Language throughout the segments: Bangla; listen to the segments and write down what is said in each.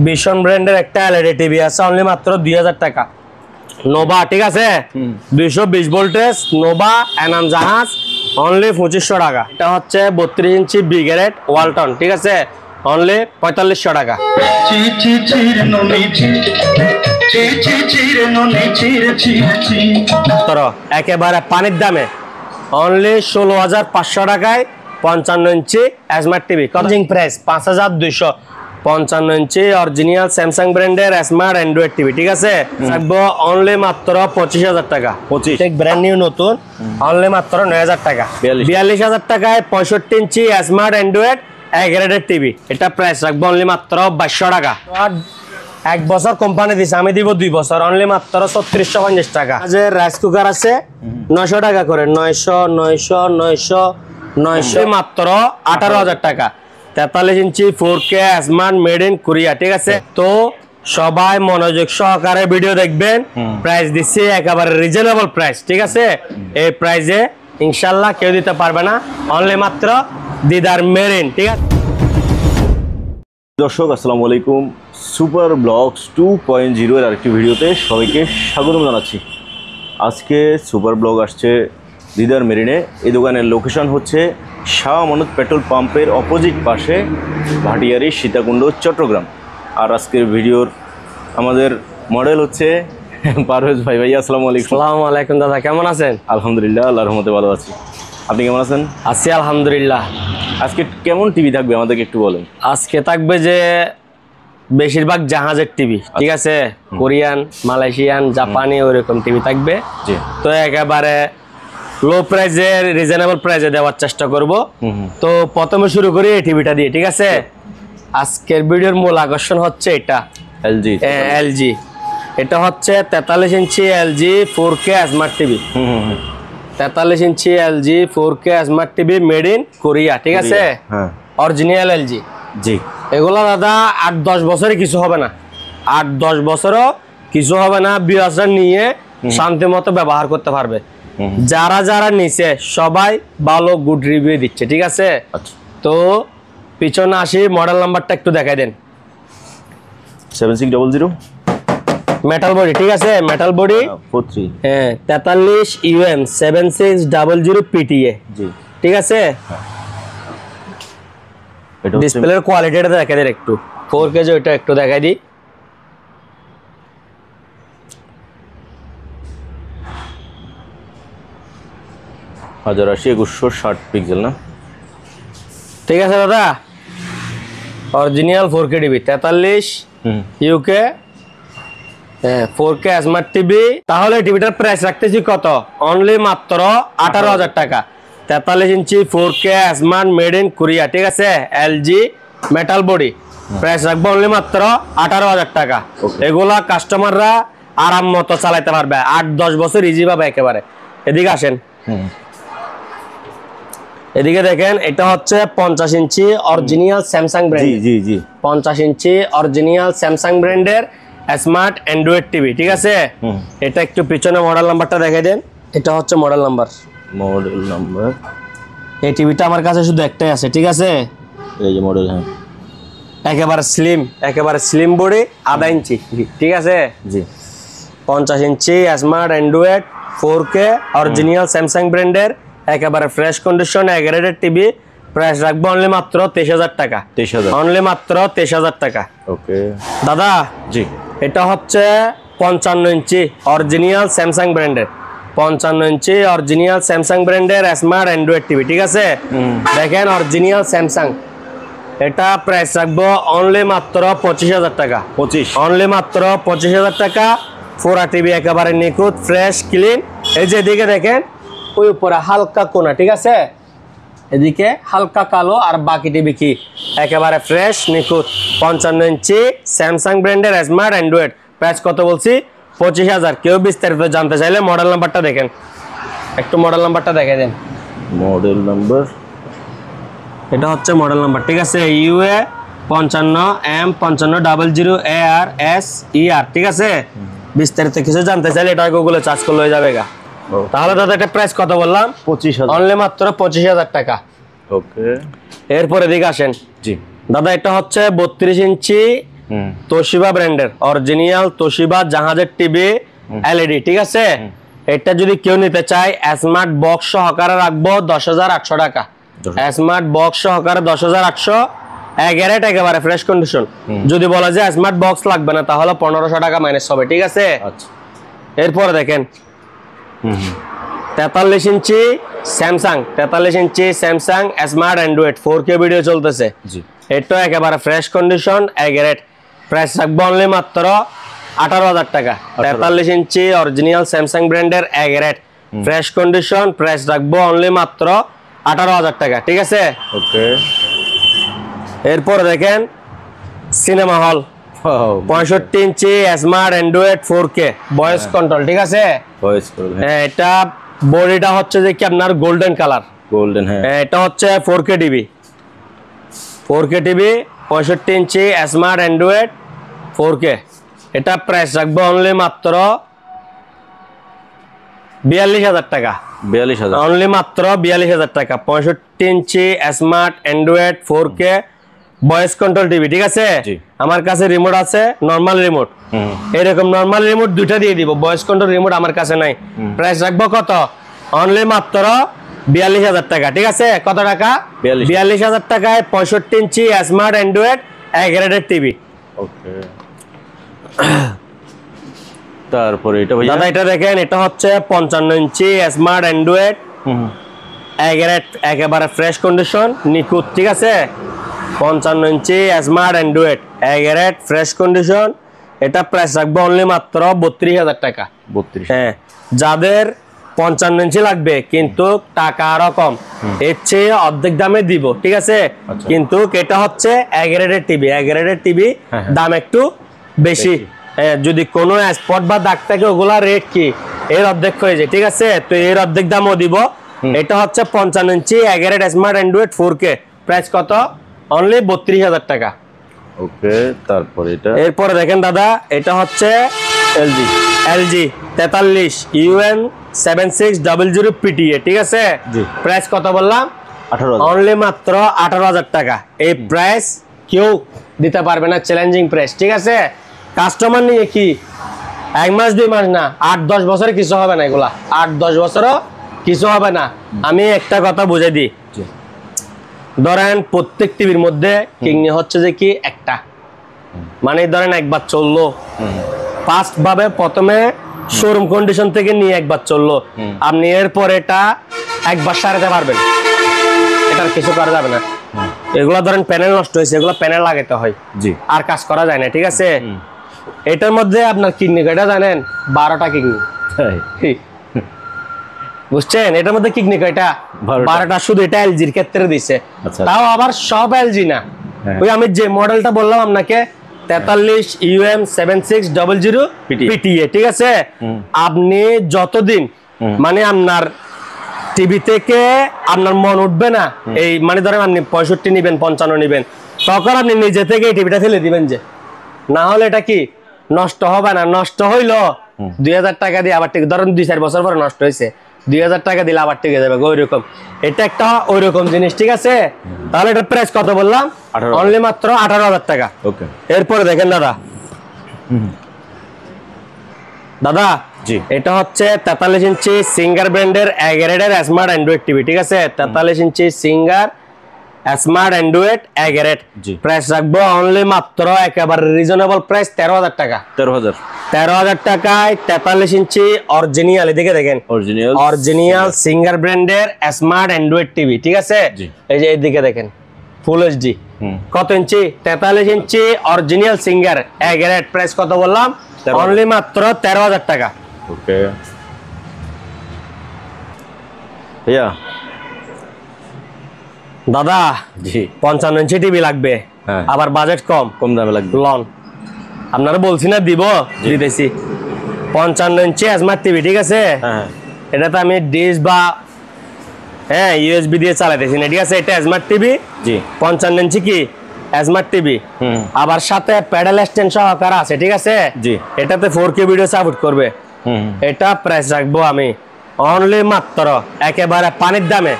ভিশন ব্র্যান্ডের একটা এলইডি টিভি আছে অনলি মাত্র 2000 টাকা। নোভা, ঠিক আছে, 220 ভোল্টেজ নোভা এনাম জাহাজ অনলি 2500 টাকা। এটা হচ্ছে 32 ইঞ্চি বি গ্রেড ওয়ালটন, ঠিক আছে, অনলি 4500 টাকা। একেবারে পানির দামে অনলি 16500 টাকায় 55 inch smart TV. Causing price 5255 ইঞ্চি অরিজিনাল স্যামসাং ব্র্যান্ডের স্মার্ট অ্যান্ড্রয়েড টিভি, ঠিক আছে, থাকবো অনলি মাত্র 25000 টাকা। 25 ব্র্যান্ড নিউ নতুন অনলি মাত্র 9000 টাকা। 42000 টাকায় 65 ইঞ্চি স্মার্ট অ্যান্ড্রয়েড গ্রেডের টিভি। এটা প্রাইস রাখবো অনলি মাত্র 2200 টাকা। 1 বছর কোম্পানি দিছে, আমি দিব 2 বছর অনলি মাত্র 3650 টাকা। যে রাইস কুকার আছে 900 টাকা করে, 900 মাত্র 18000 টাকা। 43 ইঞ্চি 4K smart made in Korea, ঠিক আছে। তো সবাই মনোযোগ সহকারে ভিডিও দেখবেন। প্রাইস দিচ্ছি একেবারে রিজনেবল প্রাইস, ঠিক আছে। এই প্রাইসে ইনশাল্লাহ কেউ দিতে পারবে না, অনলি মাত্র দিদার মেরিন, ঠিক আছে। দর্শক আসসালামু আলাইকুম, সুপার ব্লগস 2.0 এর আরেকটি ভিডিওতে সবাইকে স্বাগতম জানাচ্ছি। আজকে সুপার ব্লগ আসছে দিদার মেরিনে। এই দোকানের লোকেশন হচ্ছে শাহ আমানত পেট্রোল পাম্পের অপোজিট পাশে, ভাটিয়ারি, সীতাকুণ্ড, চট্টগ্রাম। আর আজকের ভিডিওর আমাদের মডেল হচ্ছে পারভেজ ভাই। ভাই আসসালামু আলাইকুম। আসসালামু আলাইকুম দাদা, কেমন আছেন? আলহামদুলিল্লাহ, আল্লাহর রহমতে ভালো আছি। আপনি কেমন আছেন? আছি আলহামদুলিল্লাহ। আজকে কেমন টিভি থাকবে আমাদেরকে একটু বলেন। আজকে থাকবে যে বেশিরভাগ জাহাজের টিভি, ঠিক আছে, কোরিয়ান, মালয়েশিয়ান, জাপানি ওইরকম টিভি থাকবে। তো একেবারে লো প্রাইজে রিজনেবল প্রাইজে দেওয়ার চেষ্টা করব। তো প্রথমে শুরু করি এই টিভিটা দিয়ে, ঠিক আছে। আজকের ভিডিওর মূল আকর্ষণ হচ্ছে এটা এলজি। এটা হচ্ছে 43 inch LG 4K smart TV. 43 inch LG 4K smart TV made in Korea, ঠিক আছে, অরিজিনাল এলজি। জি, এগুলো দাদা 8-10 বছরে কিছু হবে না, 8-10 বছরও কিছু হবে না। ভিউয়ার্সরা নিয়ে শান্তি মতো ব্যবহার করতে পারবে। যারা যারা নিচে সবাই ভালো গুড রিভিউ দিচ্ছে, ঠিক আছে। তো পিছনে আসি, মডেল নাম্বারটা একটু দেখাই দেন। 7600 মেটাল বডি, ঠিক আছে, মেটাল বডি 43, হ্যাঁ, 43 UM 7600 PTA, জি, ঠিক আছে। ডিসপ্লের কোয়ালিটিটা দেখাই দেন একটু, 4K ওইটা একটু দেখাই দিই। হাজার 2160 পিক্সেল না, ঠিক আছে দাদা। Original 4K TV 43 UK 4K smart TV. তাহলে টিভিটার প্রাইস রাখতেছি কত? অনলি মাত্র 18000 টাকা। 43 ইঞ্চি 4K smart made in Korea, ঠিক আছে, এলজি মেটাল বডি। প্রাইস রাখবো অনলি মাত্র 18000 টাকা। এগুলা কাস্টমাররা আরাম মতো চালাইতে পারবে, 8-10 বছর ইজি পাবে একেবারে। এদিকে আসেন, এদিকে দেখেন, এটা হচ্ছে 50 ইঞ্চি অরিজিনাল স্যামসাং ব্র্যান্ড। জি জি, 50 ইঞ্চি অরিজিনাল স্যামসাং ব্র্যান্ডের স্মার্ট অ্যান্ড্রয়েড টিভি, ঠিক আছে। এটা একটু পিছনে মডেল নাম্বারটা দেখাই দেন। এটা হচ্ছে মডেল নাম্বার। এই টিভিটা আমার কাছে শুধু একটাই আছে, ঠিক আছে। এই যে মডেল, হ্যাঁ, একেবারে স্লিম বডি, 1/2 ইঞ্চি, ঠিক আছে। জি, 50 inch smart Android 4K original Samsung ব্র্যান্ডের একেবারে ফ্রেশ কন্ডিশন গ্রেডের টিভি। প্রাইস রাখবো অনলি মাত্র 23000 টাকা। 23000, অনলি মাত্র 23000 টাকা। ওকে দাদা, জি, এটা হচ্ছে 55 ইঞ্চি অরিজিনাল স্যামসাং ব্র্যান্ডের, 55 ইঞ্চি অরিজিনাল স্যামসাং ব্র্যান্ডের স্মার্ট অ্যান্ড্রয়েড টিভি, ঠিক আছে। দেখেন অরিজিনাল স্যামসাং। এটা প্রাইস রাখবো অনলি মাত্র 25000 টাকা। 25, অনলি মাত্র 25000 টাকা। 4K টিভি একেবারে নিখুঁত, ফ্রেশ, ক্লিন। এই যে এদিকে দেখেন, ওই উপরে হালকা কোনা, ঠিক আছে, এদিকে হালকা কালো, আর বাকি টিভি কি একেবারে ফ্রেশ নিখুঁত। 55 ইঞ্চি স্যামসাং ব্র্যান্ডের স্মার্ট অ্যান্ড্রয়েড। প্রাইস কত বলছি? 25000। কেউ বিস্তারিত জানতে চাইলে মডেল নাম্বারটা দেখেন, একটু মডেল নাম্বারটা দেখে দেন। মডেল নাম্বার, এটা হচ্ছে মডেল নাম্বার, ঠিক আছে, UA 55M5500ARSER, ঠিক আছে। বিস্তারিত কিছু জানতে চাইলে এটা গুগলে সার্চ করলে হয়ে যাবে গা। তাহলে দাদা এটা প্রাইস কত বললাম? 25000, অনলি মাত্র 25000 টাকা। ওকে, এরপরে এদিকে আসেন। জি, দাদা এটা হচ্ছে 32 ইঞ্চি তোশিবা ব্র্যান্ডের অরিজিনাল তোশিবা জাহাজের টিভি এলইডি, ঠিক আছে। এটা যদি কেউ নিতে চায় স্মার্ট বক্স সহকারে রাখবো 10,800 টাকা। স্মার্ট বক্স সহকারে 10,800, একেবারে ফ্রেশ কন্ডিশন। যদি বলা যায় স্মার্ট বক্স লাগবে না তাহলে 1500 টাকা মাইনাস হবে, ঠিক আছে। এরপরে দেখেন 43 inch Samsung, 43 inch Samsung smart Android 4K video চলতেছে। এটা একেবারে ফ্রেশ কন্ডিশন, এগ্রেড। প্রাইস রাখবো অনলি মাত্র 18,000 টাকা। 43 ইঞ্চি অরিজিনাল স্যামসাং ব্র্যান্ডের এগ্রেড ফ্রেশ কন্ডিশন, প্রাইস রাখবো অনলি মাত্র 18,000 টাকা, ঠিক আছে। ওকে। এরপর দেখেন cinema hall 65 inch smart Android 4K voice control, ঠিক আছে। হ্যাঁ, এটা বডিটা হচ্ছে যে কি আপনার গোল্ডেন কালার, গোল্ডেন। হ্যাঁ, এটা হচ্ছে 4K TV, 4K TV 65 inch smart Android 4K। এটা প্রাইস রাখবো অনলি মাত্র 42,000 টাকা। 42,000 অনলি মাত্র 42,000 টাকা। 65 inch smart Android 4K voice control TV, ঠিক আছে। আমার কাছে রিমোট আছে, নরমাল রিমোট, এরকম নরমাল রিমোট দুইটা দিয়ে দিব, ভয়েস কন্ট্রোল রিমোট আমার কাছে নাই। প্রাইস রাখবো কত? অনলি মাত্র 42,000 টাকা, ঠিক আছে। কত টাকা? 42,000 টাকায় 65 inch smart android A graded TV. Okay. তারপরে এটা ভাই দাদা এটা দেখেন, এটা হচ্ছে 55 ইঞ্চি স্মার্ট অ্যান্ড্রয়েড এগ্রেড, একেবারে ফ্রেশ কন্ডিশন, নিখুঁত, ঠিক আছে। 55 inch smart android A grade fresh condition. এটা প্রাইস রাখবো অনলি মাত্র 32,000 টাকা। 32। হ্যাঁ, যাদের 55 ইঞ্চি লাগবে কিন্তু টাকা আরো কম, এর চেয়ে অর্ধেক দামে দিব, ঠিক আছে। কিন্তু এটা হচ্ছে এগ্রেডেড টিভি, এগ্রেডেড টিভি দাম একটু বেশি। যদি কোনো স্পট বা দাগ থাকে ওগুলা রেট কি এর অর্ধেক হয়ে যায়, ঠিক আছে। তো এর অর্ধেক দামও দিব। এটা হচ্ছে 55 inch A grade smart Android 4K, price কত? অনলি 32,000 টাকা। ওকে। তারপরে এটা এরপরে দেখেন দাদা, এটা হচ্ছে এলজি 43 UN 7600 PTA, ঠিক আছে। প্রাইস কত বললাম? 18,000। অনলি মাত্র 18,000 টাকা। এই প্রাইস কেউ দিতে পারবে না, চ্যালেঞ্জিং প্রাইস, ঠিক আছে। কাস্টমার নিয়ে কি 1 মাস 2 মাস না, 8-10 বছরে কিছু হবে না, এগুলা 8-10 বছরও কিছু হবে না। আমি একটা কথা বুঝাই দিই, ধরেন প্রত্যেক টিভির মধ্যে কিডনি হচ্ছে যে কি একটা, মানে ধরেন একবার চললো, ফার্স্ট ভাবে প্রথমে শোরুম কন্ডিশন থেকে নিয়ে একবার চললো, আপনি এরপর এটা একবার সারাতে পারবেন, এটার কিছু করা যাবে না। এগুলা ধরেন প্যানেল নষ্ট হয়েছে, এগুলো প্যানেল লাগাতে হয়, আর কাজ করা যায় না, ঠিক আছে। এটার মধ্যে আপনার কিডনি কয়টা জানেন? 12টা কিডনি, বুঝছেন। এটার মধ্যে কিডনি কয়টা? 12টা। শুধু এটা এলজির ক্ষেত্রে দিছে, তাও আবার সব এলজি না। ওই আমি যে মডেলটা বললাম আপনাকে 43 UM 7600 PTA, ঠিক আছে। আপনি যতদিন মানে আপনার টিভি থেকে আপনার মন উঠবে না, এই মানে ধরেন আপনি 65 নিবেন, 55 নিবেন, তখন আপনি নিজে থেকে এই টিভিটা ফেলে দিবেন, যে না হলে এটা কি নষ্ট হবে না। নষ্ট হইলো 2,000 টাকা দিয়ে আবার ঠিক, ধরেন 2-4 বছর পরে নষ্ট হয়েছে, 2,000 টাকা দিলে আবার টিকে যাবে, ওইরকম। এটা একটা ওইরকম জিনিস, ঠিক আছে। তাহলে এটার প্রাইস কত বললাম? অনলি মাত্র 18,000 টাকা। ওকে। এরপরে দেখেন দাদা, দাদা এটা হচ্ছে 43 ইঞ্চি সিঙ্গার ব্র্যান্ডের এগ্রেডের স্মার্ট অ্যান্ড্রয়েড টিভি, ঠিক আছে। 43 inch Singer smart android A grade, price রাখবো অনলি মাত্র একেবারে রিজনেবল প্রাইস 13,000 টাকা। 13,000 টাকায় 43 ইঞ্চি অরিজিনাল, এদিকে দেখেন, অরিজিনাল সিঙ্গার ব্র্যান্ডের স্মার্ট অ্যান্ড্রয়েড টিভি, ঠিক আছে। এই যে এইদিকে দেখেন ফুল এইচডি। কত ইঞ্চি? 43 inch original singer A grade, price কত বললাম? অনলি মাত্র 13,000 টাকা। ওকে ভাইয়া। দাদা 55 ইঞ্চি টিভি লাগবে, আবার বাজেট কম, কম দামে লাগবে, লন আপনারা বলছি না দিব, দিতেছি। 55 ইঞ্চি স্মার্ট টিভি, ঠিক আছে। এটাতে আমি ডিশ বা USB দিয়ে চালাইতেছি না, ঠিক আছে। এটা স্মার্ট টিভি, 55 ইঞ্চি কি স্মার্ট টিভি, আবার সাথে প্যাডেল স্ট্যান্ড সহকারে আছে, ঠিক আছে। এটাতে 4K ভিডিও সাপোর্ট করবে। এটা প্রাইস রাখবো আমি অনলি মাত্র একেবারে পানির দামে,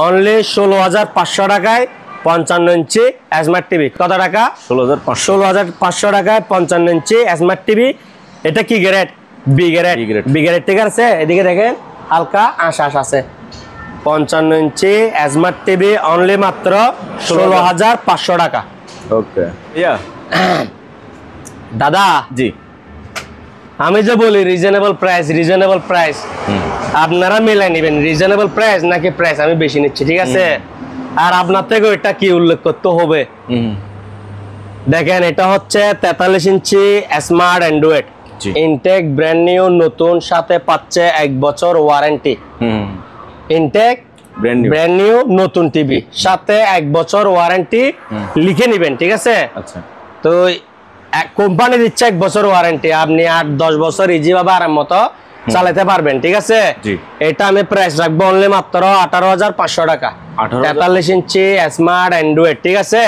অনলি 16,500 টাকায় 55 ইঞ্চি স্মার্ট টিভি কত টাকা? 16,500। 16,500 টাকায় 55 ইঞ্চি স্মার্ট টিভি। এটা কি grade? B grade. B grade ঠিক আছে। এদিকে দেখেন হালকা আশ আছে। 55 ইঞ্চি স্মার্ট টিভি অনলি মাত্র 16,500 টাকা। ওকে ইয়া দাদা জি, আমি যে বলি রিজনেবল প্রাইস, আপনারা মিলাই নেবেন রিজনেবল প্রাইস নাকি প্রাইস আমি বেশি নিচ্ছি, ঠিক আছে? আর আপনার থেকে এটা কি উল্লেখ করতে হবে? দেখেন এটা হচ্ছে 43 inch smart android intact brand new নতুন, সাথে পাচ্ছে 1 বছর ওয়ারেন্টি। ইনটেক ব্র্যান্ড নিউ নতুন টিভি সাথে 1 বছর ওয়ারেন্টি লিখে নেবেন, ঠিক আছে? আচ্ছা, তো কোম্পানি দিচ্ছে 1 বছর ওয়ারেন্টি, আপনি 8-10 বছর ইজি ভাবে আরাম মতো চালাতে পারবেন, ঠিক আছে? এটা আমি প্রাইস রাখবো অনলি মাত্র 18,500 টাকা। 43 ইঞ্চি স্মার্ট অ্যান্ড্রয়েড, ঠিক আছে?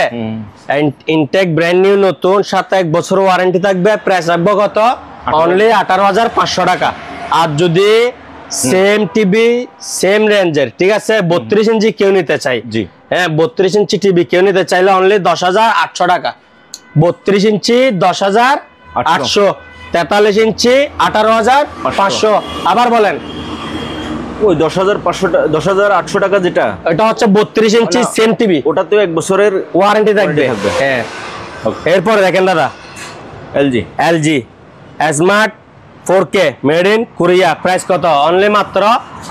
ইনটেক ব্র্যান্ড নিউ নতুন সাথে 1 বছর ওয়ারেন্টি থাকবে। প্রাইস রাখবো কত? অনলি 18,500 টাকা। আর যদি সেম টিভি সেম রেঞ্জের, ঠিক আছে, 32 ইঞ্চি কেউ নিতে চাই, হ্যাঁ 32 ইঞ্চি টিভি কেউ নিতে চাইলে অনলি 10,800 টাকা। 32 ইঞ্চি 10,800, 43 ইঞ্চি 18,500। আবার বলেন ওই 10,800 টাকা যেটা, এটা হচ্ছে 32 ইঞ্চি সেম টিভি, ওটা তো 1 বছরের ওয়ারেন্টি থাকবে। হ্যাঁ, এরপর দেখেন দাদা LG smart 4K made in Korea, price কত? অনলি মাত্র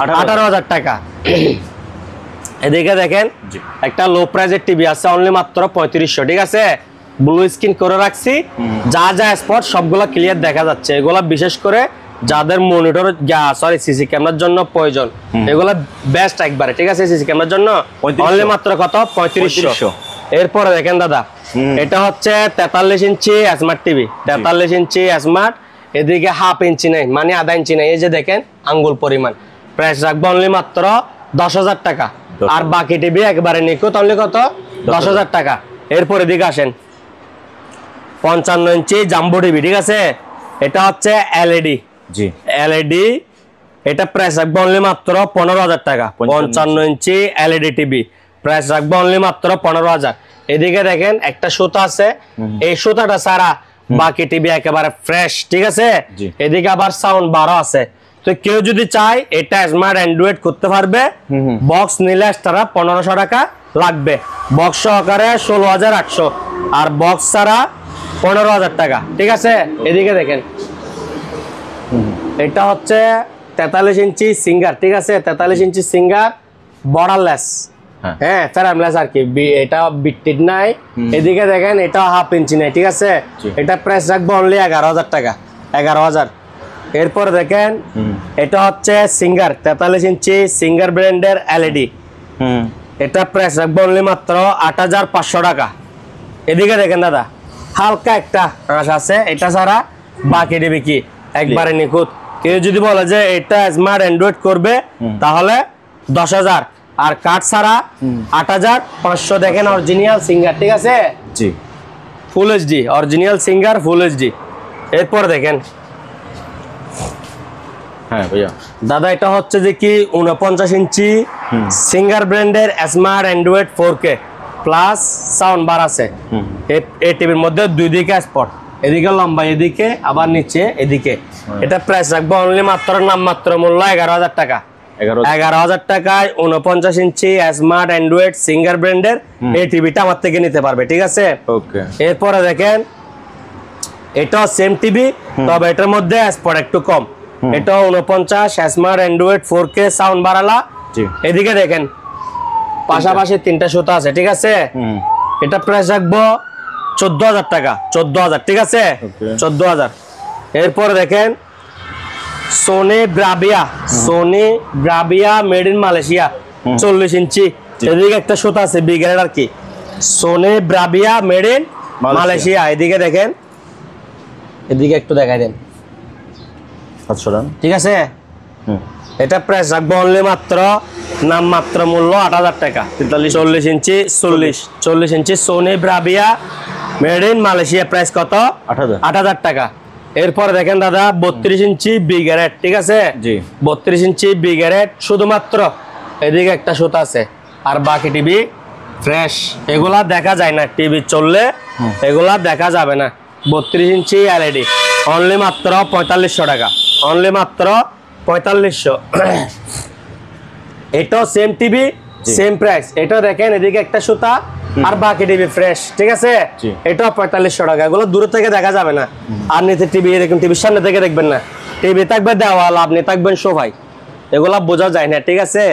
18,000 টাকা। এদিকে দেখেন একটা লো প্রাইজের টিভি আছে অনলি মাত্র 3500, ঠিক আছে? ব্লু স্ক্রিন করে রাখছি, যা যা স্পট সবগুলা ক্লিয়ার দেখা যাচ্ছে। এগুলা বিশেষ করে যাদের মনিটর সিসি ক্যামেরার জন্য প্রয়োজন, এগুলা বেস্ট একবারে, ঠিক আছে? সিসি ক্যামেরার জন্য অনলি মাত্র কত? 3500। এরপরে দেখেন দাদা এটা হচ্ছে 43 inch smart TV, 43 inch smart. এদিকে হাফ ইঞ্চি নেই, মানে আধা ইঞ্চি নেই, এই যে দেখেন আঙ্গুল পরিমাণ। প্রাইস রাখবো অনলি মাত্র 10,000 টাকা। আর বাকি টিভি একবারে নিখুঁত অনলি কত? 10,000 টাকা। এরপর এদিকে আসেন 55 ইঞ্চি জাম্বো টিভি, ঠিক আছে? এটা হচ্ছে এলইডি, এলইডি। এটা প্রাইস রাখবো অনলি মাত্র 15,000 টাকা। 55 ইঞ্চি এলইডি টিভি, প্রাইস রাখবো অনলি মাত্র 15,000। এদিকে দেখেন একটা সুতা আছে, এই সুতাটা ছাড়া বাকি টিভি একেবারে ফ্রেশ, ঠিক আছে? এদিকে আবার সাউন্ড বারও আছে। তো কেউ যদি চায় এটা স্মার্ট অ্যান্ড্রয়েড করতে পারবে। বক্স নিলে তারা 1500 টাকা লাগবে, বক্স সহকারে 16,800, আর বক্স ছাড়া 15,000 টাকা, ঠিক আছে? এদিকে দেখেন এটা হচ্ছে 43 ইঞ্চি সিঙ্গার, ঠিক আছে? 43 ইঞ্চি সিঙ্গার বর্ডারলেস, হ্যাঁ ফেরামলেস আর কি, এটা বিটটিড নাই। এদিকে দেখেন এটা হাফ ইঞ্চি নাই, ঠিক আছে? এটা প্রাইস রাখবো অনলি 11,000 টাকা, 11,000। এরপর দেখেন এটা হচ্ছে সিঙ্গার 43 ইঞ্চি সিঙ্গার ব্র্যান্ডের এলইডি, এটা প্রাইস রাখবো অনলি মাত্র 8,500 টাকা। এদিকে দেখেন দাদা হালকা একটা রাশ আছে, এটা ছাড়া বাকি টিভি কি একবারে নিখুঁত। কেউ যদি বলে যে এটা স্মার্ট অ্যান্ড্রয়েড করবে তাহলে 10,000, আর কার্ড ছাড়া 8,500। দেখেন অরিজিনাল সিঙ্গার, ঠিক আছে? Full HD original singer full HD. এরপর দেখেন হ্যাঁ ভাইয়া দাদা এটা হচ্ছে যে কি 49 ইঞ্চি সিঙ্গার ব্র্যান্ডের smart Android 4K plus sound bar আছে। এই টিভির মধ্যে দুই দিকে স্পট, এদিকে লম্বা এদিকে আবার নিচে এদিকে। এটা প্রাইস রাখবো অনলি মাত্র নামমাত্র মূল্য 11,000 টাকা। 11,000 টাকায় 49 ইঞ্চি স্মার্ট অ্যান্ড্রয়েড সিঙ্গার ব্র্যান্ডের এই টিভিটা আমার থেকে নিতে পারবে, ঠিক আছে? এরপরে দেখেন এটাও সেম টিভি, তবে এটার মধ্যে স্পট একটু কম। এটা 49 স্মার্ট অ্যান্ড্রয়েড 4K সাউন্ড বাড়ালা। এদিকে দেখেন পাশাপাশি 3টা সুতা আছে, ঠিক আছে? এটা প্রাইস রাখবো 14,000 টাকা, 14,000, ঠিক আছে? 14,000। এরপরে দেখেন Sony Bravia made in Malaysia 40 inch. এদিকে একটা সুতা আছে বি গ্রেড আর কি, Sony Bravia made in Malaysia. এদিকে দেখেন, এদিকে একটু দেখাই দেন, ঠিক আছে? এটা প্রাইস রাখবো অনলি মাত্র নামমাত্র মূল্য 8,000 টাকা। 40 inch 40 inch Sony Bravia made in Malaysia, price কত? 8,000 টাকা। এরপর দেখেন দাদা 32 ইঞ্চি বি গ্রেড, ঠিক আছে? 32 ইঞ্চি বি গ্রেড, শুধুমাত্র এদিকে একটা সুতা আছে, আর বাকি টিভি ফ্রেশ, এগুলা দেখা যায় না টিভি চললে, এগুলা দেখা যাবে না। 32 ইঞ্চি এলইডি অনলি মাত্র 4500 টাকা, অনলি মাত্র 4500। এটাও সেম টিভি, সেম প্রাইস। এটা দেখেন এদিকে একটা সুতা আর বাকি টিভি ফ্রেশ, ঠিক আছে? এটাও 4500 টাকা। এগুলো দূর থেকে দেখা যাবে না। আর নিচে টিভি এরকম টিভির সামনে থেকে দেখবেন না, টিভি থাকবে দেওয়াল, আপনি থাকবেন সোফায়, এগুলা বোঝা যায় না, ঠিক আছে?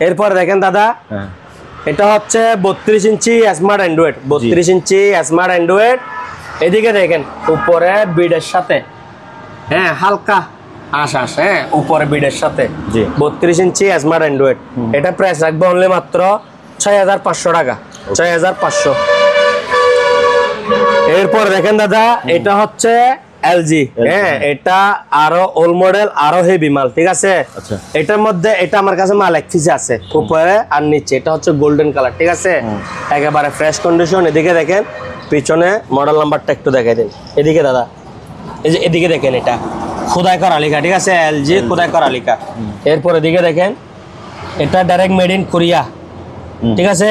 এরপর দেখেন দাদা, এটা হচ্ছে 32 ইঞ্চি স্মার্ট অ্যান্ড্রয়েড, 32 ইঞ্চি স্মার্ট অ্যান্ড্রয়েড। এদিকে দেখেন উপরে বিডের সাথে, হ্যাঁ হালকা আশ, হ্যাঁ উপরে বিডের সাথে 32 ইঞ্চি স্মার্ট অ্যান্ড্রয়েড। এটা প্রাইস রাখবো অনলি মাত্র 6500 টাকা, 6500। এরপর দেখেন দাদা, এটা হচ্ছে এলজি, হ্যাঁ এটা আরো ওল্ড মডেল, আরো হেভি মাল, ঠিক আছে? এটার মধ্যে এটা আমার কাছে মাল এক পিস আছে উপরে আর নিচে। এটা হচ্ছে গোল্ডেন কালার, ঠিক আছে? একেবারে ফ্রেশ কন্ডিশন। এদিকে দেখেন পিছনে মডেল নাম্বারটা একটু দেখাই দিন। এদিকে দাদা, এই যে এদিকে দেখেন এটা খোদাই করা লেখা, ঠিক আছে? এলজি খোদাই করা লেখা। এরপর এদিকে দেখেন এটা ডাইরেক্ট মেড ইন কোরিয়া, ঠিক আছে?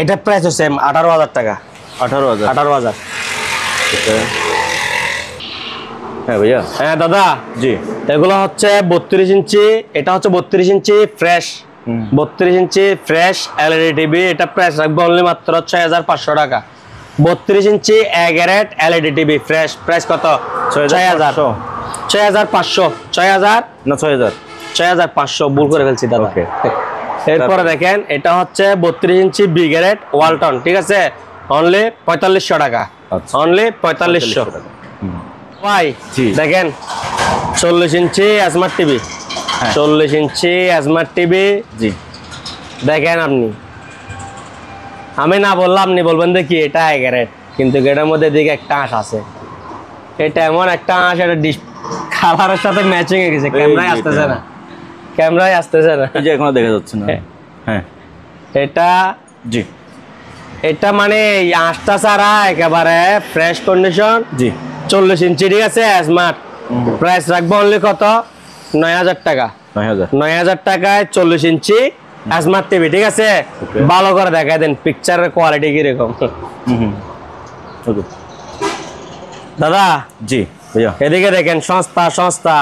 এটা প্রাইস হচ্ছে 18,000 টাকা, 18,000। হ্যাঁ ভাইয়া, হ্যাঁ দাদা জি। এগুলো হচ্ছে 32 ইঞ্চি, এটা হচ্ছে 32 ইঞ্চি ফ্রেশ, 32 ইঞ্চি ফ্রেশ এলইডি টিভি। এটা প্রাইস রাখবো অনলি মাত্র 6500 টাকা। 32 ইঞ্চি এগারেট এলইডি টিভি ফ্রেশ, প্রাইস কত? 6500, 6000 না 6500, ভুল করে ফেলছি দাদা। এরপরে দেখেন এটা হচ্ছে 32 ইঞ্চি বিগেরেট ওয়ালটন, ঠিক আছে? অনলি 4500 টাকা, অনলি 4500 টাকা। ভাই দেখেন 40 ইঞ্চি স্মার্ট টিভি, 40 ইঞ্চি স্মার্ট টিভি, জি দেখেন আপনি, আমি না বললাম আপনি বলবেন দেখি এটা এগারেট, কিন্তু এটার মধ্যে দিকে একটা আঁশ আছে। এটা এমন একটা আঁশ, এটা কালারের সাথে ম্যাচিং হয়ে গেছে, ক্যামেরায় আসতেছে না, ক্যামেরায় আসতেছে না, এই যে এখনো দেখা যাচ্ছে না। হ্যাঁ এটা জি, এটা মানে আঁশটা ছাড়া একেবারে ফ্রেশ কন্ডিশন। জি 40 ইঞ্চি, ঠিক আছে স্মার্ট। প্রাইস রাখবো অনলি কত? 9000 টাকা, 9000 টাকায় 40 ইঞ্চি স্মার্ট টিভি, ঠিক আছে? ভালো করে দেখাই দেন পিকচারের কোয়ালিটি কিরকম। দাদা জি ভাইয়া, এদিকে দেখেন সংস্থা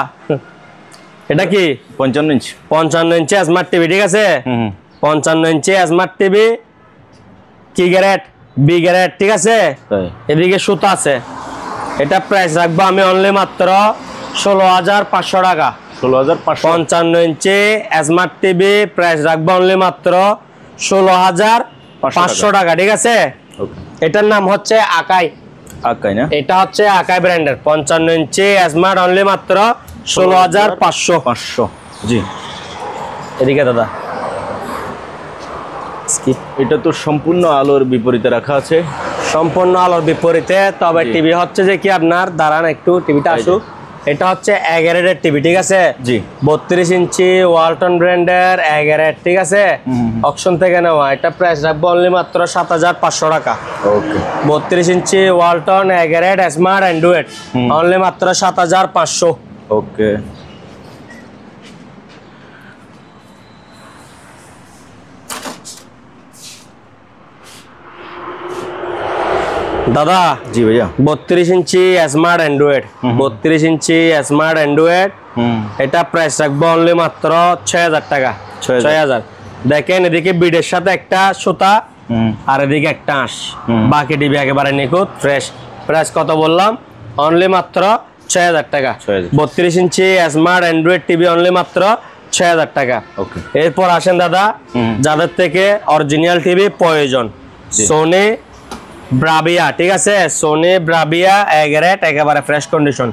এটা কি 55 ইঞ্চি, 55 ইঞ্চি স্মার্ট টিভি, ঠিক আছে? 55 ইঞ্চি স্মার্ট টিভি, কি গ্যারেট? বি গ্যারেট, ঠিক আছে? এদিকে সুতা আছে। এটা প্রাইস রাখবো আমি অনলি মাত্র 16500 টাকা, 16500। 55 ইঞ্চি স্মার্ট টিভি প্রাইস রাখবো অনলি মাত্র 16500 টাকা, ঠিক আছে? এটার নাম হচ্ছে আকাই, না? এটা হচ্ছে আকাই ব্র্যান্ডের 55 ইঞ্চি স্মার্ট, অনলি মাত্র 16500। জি এদিকে দাদা, এটা তো সম্পূর্ণ আলোর বিপরীতে রাখা আছে, সম্পূর্ণ আলোর বিপরীতে। তবে টিভি হচ্ছে যে কি আপনার, দাঁড়ান একটু টিভিটা আসুক। এটা হচ্ছে এগারেটের টিভি, ঠিক আছে? জি 32 ইঞ্চি ওয়ালটন ব্র্যান্ডের এগারেট, ঠিক আছে? অকশন থেকে নেওয়া। এটা প্রাইস রাখবো অনলি মাত্র 7500 টাকা। ওকে 32 ইঞ্চি ওয়ালটন এগারেট স্মার্ট অ্যান্ড্রয়েড, অনলি মাত্র 7500। ওকে দাদা জি ভাইয়া, 32 ইঞ্চি স্মার্ট অ্যান্ড্রয়েড, 32 ইঞ্চি স্মার্ট অ্যান্ড্রয়েড। এটা প্রাইস রাখবো অনলি মাত্র 6000 টাকা, 6000। দেখেন এদিকে বিডের সাথে একটা সুতা আর এদিকে একটা আঁশ, বাকি টিভি একেবারে নিখুঁত ফ্রেশ। প্রাইস কত বললাম? অনলি মাত্র 6000 টাকা। 32 ইঞ্চি স্মার্ট অ্যান্ড্রয়েড টিভি অনলি মাত্র 6000 টাকা। এরপর আসেন দাদা, যাদের থেকে অরিজিনাল টিভি প্রয়োজন, সোনি ব্রাভিয়া, ঠিক আছে? সোনি ব্রাভিয়া এগারেট, একেবারে ফ্রেশ কন্ডিশন।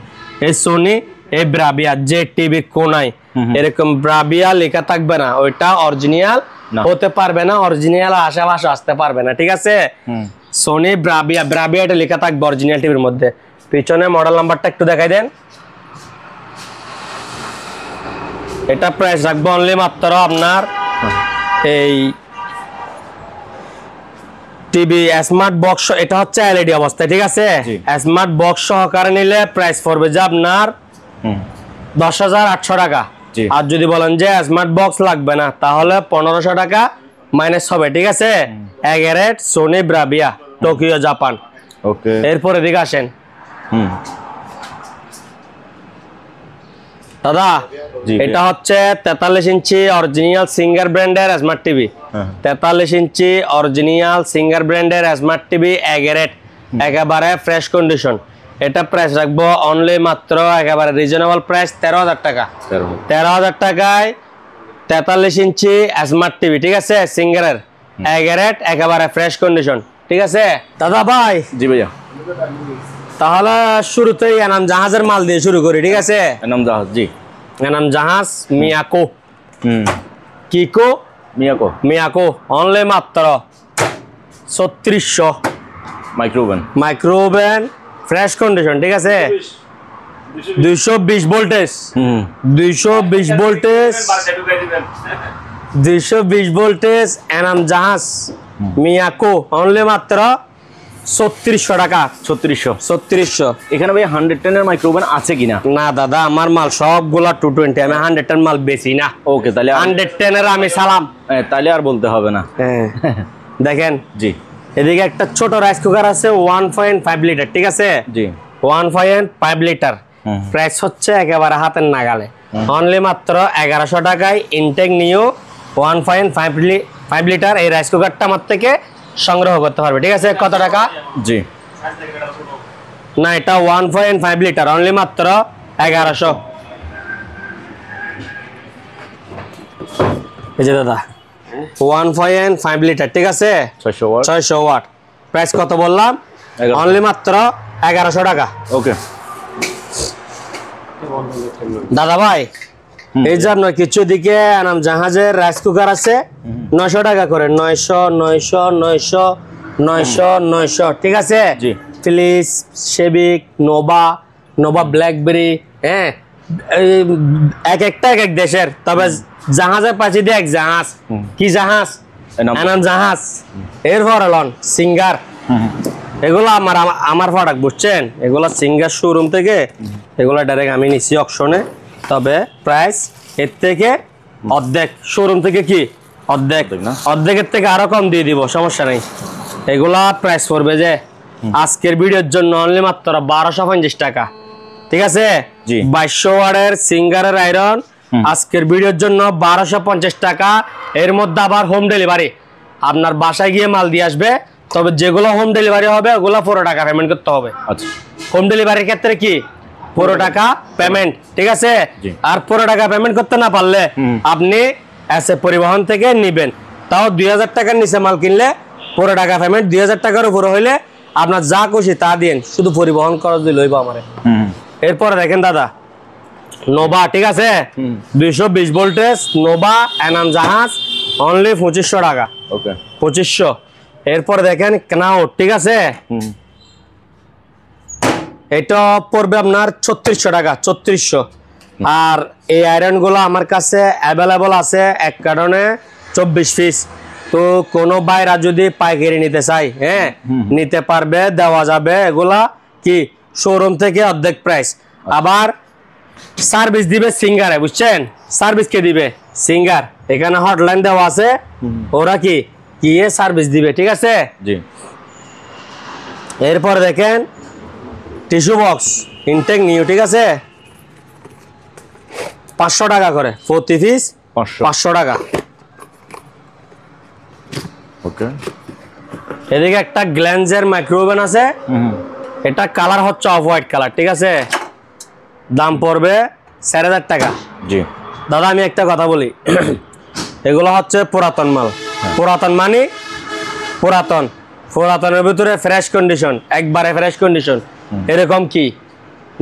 এই সোনি এই ব্রাভিয়া যে টিভি কোনায় এরকম ব্রাভিয়া লেখা থাকবে না, ওইটা অরিজিনাল হতে পারবে না, অরিজিনাল আশেপাশে আসতে পারবে না, ঠিক আছে? সোনি ব্রাভিয়া, ব্রাভিয়াটা লেখা থাকবে অরিজিনাল টিভির মধ্যে। পিছনে মডেল নাম্বারটা একটু দেখাই দেন। এটা প্রাইস রাখবো অনলি মাত্র আপনার এই টিভি স্মার্ট বক্স, এটা হচ্ছে এলইডি অবস্থায়, ঠিক আছে? স্মার্ট বক্স সহকারে নিলে প্রাইস পড়বে যে আপনার 10800 টাকা। আর যদি বলেন যে স্মার্ট বক্স লাগবে না, তাহলে 1500 টাকা মাইনাস হবে, ঠিক আছে। এগারেট সোনি ব্রাভিয়া, টোকিও জাপান। ওকে, এরপরে দিকে আসেন দাদা, জি এটা হচ্ছে 43 ইঞ্চি অরিজিনাল সিঙ্গার ব্র্যান্ডের smart TV. 43 inch original singer ব্র্যান্ডের স্মার্ট টিভি এগারেট, একেবারে ফ্রেশ কন্ডিশন। এটা প্রাইস রাখবো অনলি মাত্র একেবারে রিজনেবল প্রাইস 13,000 টাকা। 13,000 টাকায় 43 ইঞ্চি স্মার্ট টিভি, ঠিক আছে, সিঙ্গারের এগারেট, একেবারে ফ্রেশ কন্ডিশন, ঠিক আছে দাদা ভাই। জি ভাইয়া, তাহলে শুরুতেই এনাম জাহাজের মাল দিয়ে শুরু করি, ঠিক আছে। এনাম জাহাজ, জি, এনাম জাহাজ মিয়াকো, কিকো মিয়াকো, মিয়াকো অনলি মাত্র 3600। মাইক্রোওভেন, মাইক্রোওভেন ফ্রেশ কন্ডিশন, ঠিক আছে। 220 ভোল্টেজ, 220 ভোল্টেজ, 220 ভোল্টেজ এনাম জাহাজ মিয়াকো অনলি মাত্র 3600 টাকা। 3600। এখানে ভাই 110 এর মাইক্রোওভেন আছে কিনা? না দাদা, আমার মাল সবগুলা 220, আমি 110 মাল বেশি না। ওকে, তাহলে 110 এর আমি সালাম। তাহলে আর বলতে হবে না। দেখেন জি, এদিকে একটা ছোট রাইস কুকার আছে 1.5 লিটার, ঠিক আছে। জি, 1.5 লিটার, প্রাইস হচ্ছে একেবারে হাতের নাগালে, অনলি মাত্র 1100 টাকায়। ইনটেক নিউ 1.5 লিটার এই রাইস কুকারটা আমার থেকে সংগ্রহ করতে পারবে, ঠিক আছে। কত টাকা? জি, না, এটা 1.5 লিটার, অনলি মাত্র 1100। এই যে দাদা 1.5 লিটার, ঠিক আছে, 600 ওয়াট। প্রাইস কত বললাম? অনলি মাত্র 1100 টাকা। ওকে দাদা ভাই, এই যে আপনার কিছু দিকে আনাম জাহাজের রাইস কুকার আছে 900 টাকা করে, 900 900 900 900 900, ঠিক আছে। জি, ফিলিপস, শেবিক, নোভা ব্ল্যাকবেরি, হ্যাঁ, এক একটা এক এক দেশের। তবে জাহাজের পাশে দিয়ে এক জাহাজ, কি জাহাজ? এনাম জাহাজ। এরপর এলন সিঙ্গার, এগুলো আমার প্রোডাক্ট, বুঝছেন। এগুলো সিঙ্গার শোরুম থেকে, এগুলো ডাইরেক্ট আমি নিচ্ছি অকশনে। তবে প্রাইস এর থেকে অর্ধেক, শোরুম থেকে কি অর্ধেকের থেকে আরো কম দিয়ে দিব, সমস্যা নেই। এগুলা প্রাইস পড়বে যে আজকের ভিডিওর জন্য অনলি মাত্র 1250 টাকা, ঠিক আছে। 2200 ওয়াটের সিঙ্গারের আয়রন আজকের ভিডিওর জন্য 1250 টাকা। এর মধ্যে আবার হোম ডেলিভারি, আপনার বাসায় গিয়ে মাল দিয়ে আসবে। তবে যেগুলো হোম ডেলিভারি হবে ওগুলো 4 টাকা পেমেন্ট করতে হবে। আচ্ছা, হোম ডেলিভারির ক্ষেত্রে কি 4 টাকা পেমেন্ট, ঠিক আছে। আর 4 টাকা পেমেন্ট করতে না পারলে আপনি এসে পরিবহন থেকে নিবেন, তাও 2000 টাকার নিচে মাল কিনলে 4 টাকা পেমেন্ট, 2000 টাকার উপরে হইলে আপনার যা খুশি তা দিন, শুধু পরিবহন খরচ দিলে হইব আমারে। এরপরে দেখেন দাদা নোভা, ঠিক আছে, 220 ভোল্টেজ নোভা এনাম জাহাজ অনলি 2500 টাকা। ওকে, 2500। এরপর দেখেন ক্নাউট, ঠিক আছে, এটা পড়বে আপনার 3600 টাকা, 3600। আর এই আয়রন গুলো আমার কাছে অ্যাভেলেবল আছে এক কার্টনে 24 পিস। তো কোনো বাইরা যদি পাইকারি নিতে চাই, হ্যাঁ, নিতে পারবে, দেওয়া যাবে। এগুলা কি শোরুম থেকে অর্ধেক প্রাইস। আবার সার্ভিস দিবে সিঙ্গারে, বুঝছেন। সার্ভিস কে দিবে? সিঙ্গার। এখানে হটলাইন দেওয়া আছে, ওরা কি সার্ভিস দিবে, ঠিক আছে। জি, এরপর দেখেন টিস্যু বক্স ইনটেক নিউ, ঠিক আছে, 500 টাকা করে প্রতি পিস, 500 টাকা। ওকে, এদিকে একটা গ্ল্যান্সের মাইক্রোওভেন আছে, এটা কালার হচ্ছে অফ হোয়াইট কালার, ঠিক আছে, দাম পড়বে 4000 টাকা। জি দাদা, আমি একটা কথা বলি, এগুলো হচ্ছে পুরাতন মাল। পুরাতন মানে পুরাতনের ভিতরে ফ্রেশ কন্ডিশন, একবারে ফ্রেশ কন্ডিশন, এরকম কি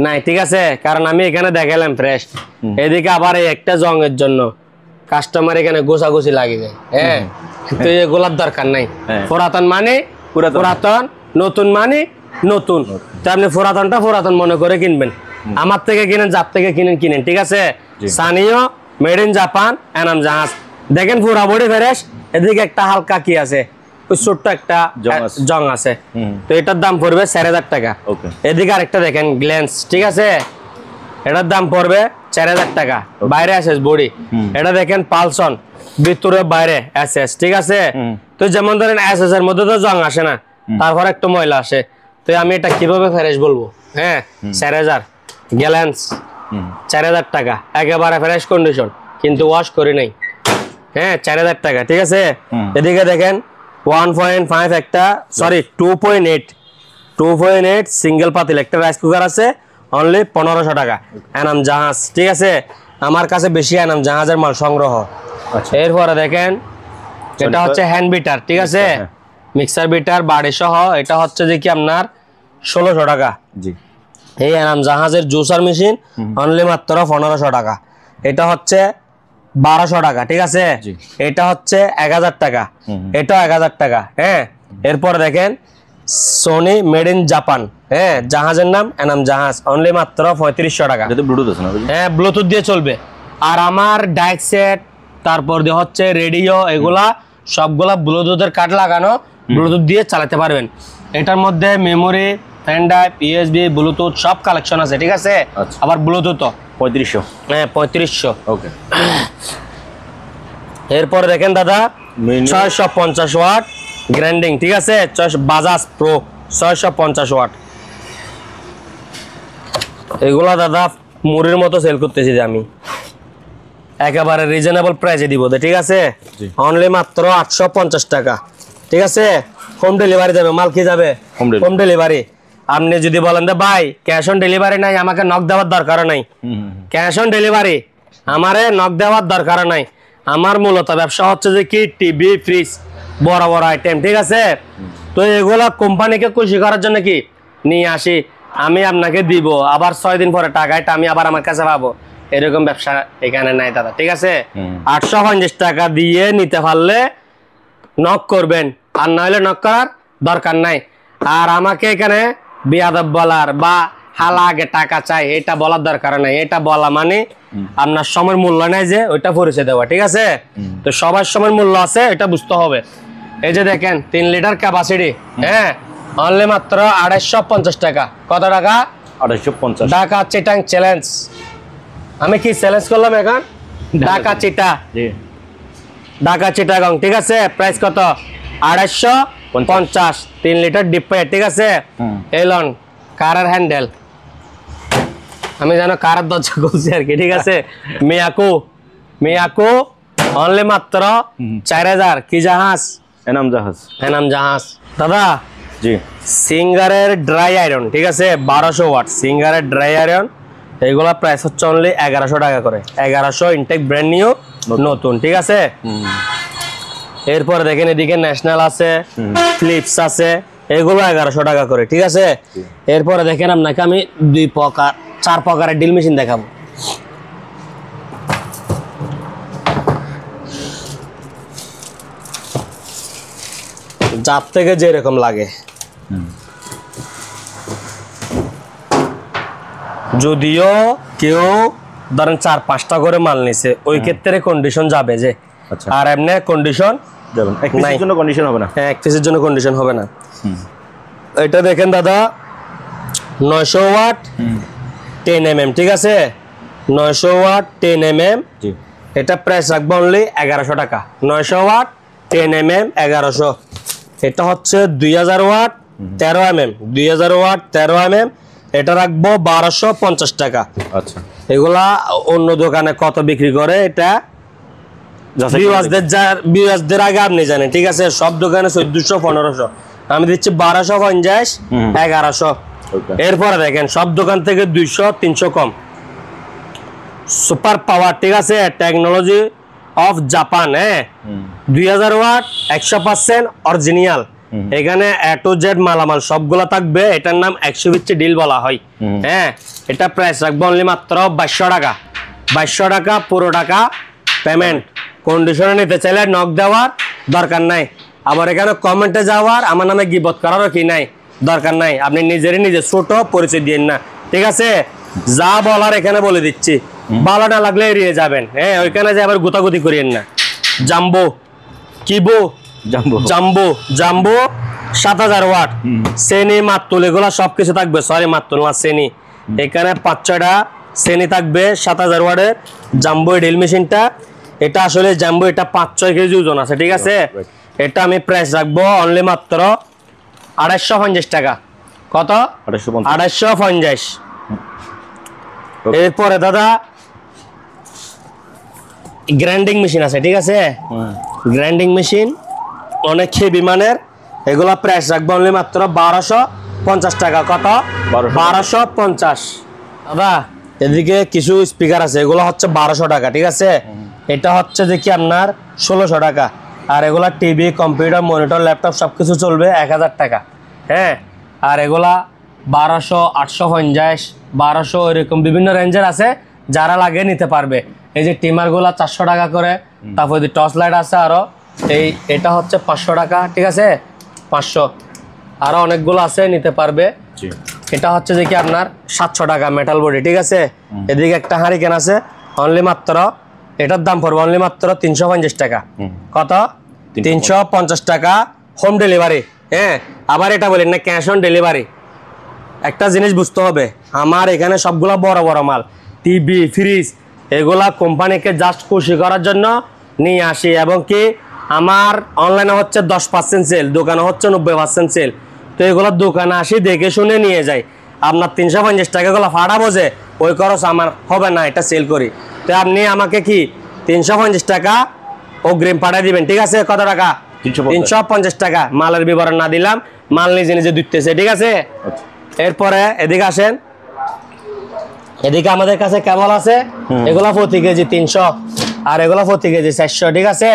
নাই, ঠিক আছে। কারণ আমি এখানে দেখালাম ফ্রেশ, এদিকে আবার এই একটা জংয়ের জন্য কাস্টমার এখানে গোছাগুছি লাগে যায়, হ্যাঁ, তো এগুলার দরকার নাই। পুরাতন মানে পুরাতন, নতুন মানে নতুন। তো আপনি পুরাতনটা পুরাতন মনে করে কিনবেন, আমার থেকে কিনেন, যার থেকে কিনেন, ঠিক আছে। Sanyo made in Japan Enam জাহাজ। দেখেন পুরা বডি ফ্রেশ, এদিকে একটা হালকা কি আছে, ওই ছোট্ট একটা জং আছে। তো এটার দাম পড়বে 4000 টাকা। এদিকে আরেকটা দেখেন গ্ল্যান্স, ঠিক আছে, এটার দাম পড়বে 4000 টাকা, বাইরে আছে বডি। এটা দেখেন পালসন, ভিতরে বাইরে এসএস, ঠিক আছে? তো যেমন ধরেন এসএস এর মধ্যে তো জং আসে না, তারপর একটু ময়লা আসে, তো আমি এটা কিভাবে ফ্রেশ বলবো? হ্যাঁ, 4000 গ্যালেন্স, 4000 টাকা একেবারে ফ্রেশ কন্ডিশন, কিন্তু ওয়াশ করি নাই। হ্যাঁ, 4000 টাকা, ঠিক আছে? এদিকে দেখেন 1.5 একটা, সরি 2.8 সিঙ্গেল পাতিল একটা রাইস কুকার আছে, অনলি 1500 টাকা। এনাম জাহাজ, ঠিক আছে? আমার কাছে বেশি এনাম জাহাজের মাল সংগ্রহ। এরপরে দেখেন এটা হচ্ছে হ্যান্ড বিটার, ঠিক আছে? মিক্সার বিটার বাড়ি সহ, এটা হচ্ছে যে কি আপনার 1600 টাকা। জি, এই এনাম জাহাজের জুসার মেশিন অনলি মাত্র 1500 টাকা। এটা হচ্ছে 1200 টাকা, ঠিক আছে? এটা হচ্ছে 1000 টাকা, এটাও 1000 টাকা। হ্যাঁ, এরপর দেখেন সোনি মেড ইন জাপান, হ্যাঁ, জাহাজের নাম এনাম জাহাজ, অনলি মাত্র 3500 টাকা। এটা ব্লুটুথ আছে না? হ্যাঁ, ব্লুটুথ দিয়ে চলবে। আর আমার ডাইক সেট, তারপর দিয়ে হচ্ছে রেডিও, এগুলা সবগুলা ব্লুটুথের কার্ড লাগানো, ব্লুটুথ দিয়ে চালাতে পারবেন। এটার মধ্যে memory, pen drive, USB, Bluetooth সব কালেকশন আছে, ঠিক আছে? আবার ব্লুটুথও 3500। হ্যাঁ, 3500। ওকে। এরপরে দেখেন দাদা 650 ওয়াট গ্রাইন্ডিং, ঠিক আছে? Bajaj pro 650 watt. এগুলা দাদা মুড়ির মতো সেল করতেছি যে আমি, একেবারে রিজনেবল প্রাইসে দিব, ঠিক আছে? অনলি মাত্র 850 টাকা, ঠিক আছে? হোম ডেলিভারি যাবে, মাল কি যাবে? Home delivery. আপনি যদি বলেন যে ভাই ক্যাশ অন ডেলিভারি নাই, আমাকে নক দেওয়ার দরকার নাই, ক্যাশ অন ডেলিভারি আমারে নক দেওয়ার দরকার নাই। আমার মূলত ব্যবসা হচ্ছে যে কি টিভি, ফ্রিজ, বড় বড় আইটেম, ঠিক আছে? তো এগুলা কোম্পানিকে খুশি করার জন্য কি নিয়ে আসি, আমি আপনাকে দিব, আবার 6 দিন পরে টাকাটা আমি আবার আমার কাছে পাবো, এরকম ব্যবসা এখানে নাই দাদা, ঠিক আছে? 850 টাকা দিয়ে নিতে পারলে নক করবেন, আর নইলে নক করার দরকার নাই। আর আমাকে এখানে বিয়াদব বলার বা হালা আগে টাকা চাই এটা বলার দরকার নাই। এটা বলা মানে আপনার সময়ের মূল্য নাই, যে ওইটা পরিচয় দেওয়া, ঠিক আছে? তো সবার সময়ের মূল্য আছে, এটা বুঝতে হবে। এই যে দেখেন 3 লিটার ক্যাপাসিটি, হ্যাঁ, অনলি মাত্র 250 টাকা। কত টাকা? 250 ঢাকা চিটাং চ্যালেঞ্জ। আমি কি চ্যালেঞ্জ করলাম এখন? ঢাকা চিটা, ঢাকা চিটাগং, ঠিক আছে? প্রাইস কত? 250, 3 লিটার ডিপ পাইপ, ঠিক আছে? এলন কারের হ্যান্ডেল, আমি জানো কারের দরজা করছি আর কি, ঠিক আছে? মিয়াকো অনলি মাত্র 4000। কি জাহাজ? এনাম জাহাজ। এনাম জাহাজ দাদা। জি, সিঙ্গারের ড্রাই আয়রন, ঠিক আছে? 1200 ওয়াট সিঙ্গারের ড্রাই আয়রন, এইগুলা প্রাইস হচ্ছে অনলি 1100 টাকা করে। 1100 ইনটেক ব্র্যান্ড নিউ, নতুন, ঠিক আছে? এরপরে দেখেন এদিকে ন্যাশনাল আছে, ফিলিপস আছে, এগুলো 1100 টাকা করে, ঠিক আছে? এরপরে দেখেন আপনাকে আমি 4 প্রকারের ড্রিল মেশিন দেখাবো। যার থেকে যেরকম লাগে, যদিও কেউ ধরেন 4-5টা করে মাল নিছে, ওই ক্ষেত্রে কন্ডিশন যাবে যে, আর এমনি কন্ডিশন যাবেন এক পিসের জন্য কন্ডিশন হবে না। হ্যাঁ, এক পিসের জন্য কন্ডিশন হবে না। এটা দেখেন দাদা 900 ওয়াট 10 mm, ঠিক আছে? 900 ওয়াট 10 mm, এটা প্রাইস রাখবো অনলি 1100 টাকা। 900 ওয়াট 10 mm 1100। এটা হচ্ছে 2000 ওয়াট 13 mm, 2000 ওয়াট 13 mm, এটা রাখবো 1250 টাকা। আচ্ছা, এগুলা অন্য দোকানে কত বিক্রি করে এটা ভিউয়ার্সদের আগে আপনি জানেন, ঠিক আছে? সব দোকানে 1400 1500, আমি দিচ্ছি 1250 1100। এরপরে দেখেন সব দোকান থেকে 200 300 কম, সুপার পাওয়ার, ঠিক আছে? টেকনোলজি অফ জাপান, হ্যাঁ, 2000 ওয়াট 100% অরিজিনাল। এখানে এ টু জেড মালামাল সবগুলা থাকবে। এটার নাম 120 ডিল বলা হয়, হ্যাঁ। এটা প্রাইস রাখবো অনলি মাত্র 2200 টাকা। 2200 টাকা পুরো টাকা পেমেন্ট। কন্ডিশনে নিতে চাইলে নক দেওয়ার দরকার নাই, আবার এখানে কমেন্টে যাওয়ার আমার নামে গিবত করারও কি নাই, দরকার নাই। আপনি নিজেরই নিজে ছোট পরিচয় দিয়েন না, ঠিক আছে? যা বলার এখানে বলে দিচ্ছি, ভালো না লাগলে এড়িয়ে যাবেন, হ্যাঁ। ওইখানে যে আবার গুতাগুতি করিয়েন না। জাম্বো কিবো জাম্বো জাম্বো 7000 ওয়াট শ্রেণী মাত্তুল, এগুলা সবকিছু থাকবে। সরি, মাত্তুল না, শ্রেণী। এখানে 5-6টা শ্রেণী থাকবে 7000 ওয়াটের জাম্বো ড্রিল মেশিনটা। এটা আসলে জাম্বো, এটা 5-6 কেজি ওজন আছে, ঠিক আছে। এটা আমি প্রাইস রাখবো অনলি মাত্র 250 টাকা। কত? 250। এরপরে দাদা গ্রাইন্ডিং মেশিন আছে, ঠিক আছে। গ্রাইন্ডিং মেশিন অনেক হেভি মানের, এগুলা প্রাইস রাখবো অনলি মাত্র 1250 টাকা। কত? 1250। দাদা এদিকে কিছু স্পিকার আছে, এগুলো হচ্ছে 1200 টাকা, ঠিক আছে। এটা হচ্ছে দেখি আপনার 1600 টাকা। আর এগুলা টিভি, কম্পিউটার, মনিটর, ল্যাপটপ সবকিছু চলবে 1000 টাকা। হ্যাঁ, আর এগুলা 1200, 850, 1200 এরকম বিভিন্ন রেঞ্জের আছে, যারা লাগে নিতে পারবে। এই যে টিমার গুলা 400 টাকা করে। তারপর টর্চ লাইট আছে আরো, এটা হচ্ছে 500 টাকা, ঠিক আছে। 500 আরো অনেকগুলো আছে, নিতে পারবে। এটা হচ্ছে যে কি আপনার 700 টাকা মেটাল বডি, ঠিক আছে। এদিকে একটা হারিকেন আছে অনলি মাত্র, এটার দাম পড়বে অনলি মাত্র 350 টাকা। কত? 350 টাকা হোম ডেলিভারি। হ্যাঁ, আবার এটা বলেন না ক্যাশ অন ডেলিভারি। একটা জিনিস বুঝতে হবে, আমার এখানে সবগুলা বড় বড় মাল, টিভি, ফ্রিজ, এগুলা কোম্পানিকে জাস্ট খুশি করার জন্য নিয়ে আসি। এবং কি আমার অনলাইনে হচ্ছে 10% সেল, দোকানে হচ্ছে 90% সেল। তো এগুলো দোকানে আসি দেখে শুনে নিয়ে যাই। আপনার 350 টাকা গুলো ফাটা বোঝে, ওই খরচ আমার হবে না, এটা সেল করি। তো আপনি আমাকে কি 350 টাকা অগ্রিম পাঠিয়ে দিবেন, ঠিক আছে। কত টাকা? 350 টাকা। মালের বিবরণ না দিলাম, মাল নিজে নিজে দিতেছে, ঠিক আছে। এরপরে এদিকে আসেন, এদিকে আমাদের কাছে কেবল আছে, এগুলা প্রতি কেজি 300, আর এগুলা প্রতি কেজি 400, ঠিক আছে।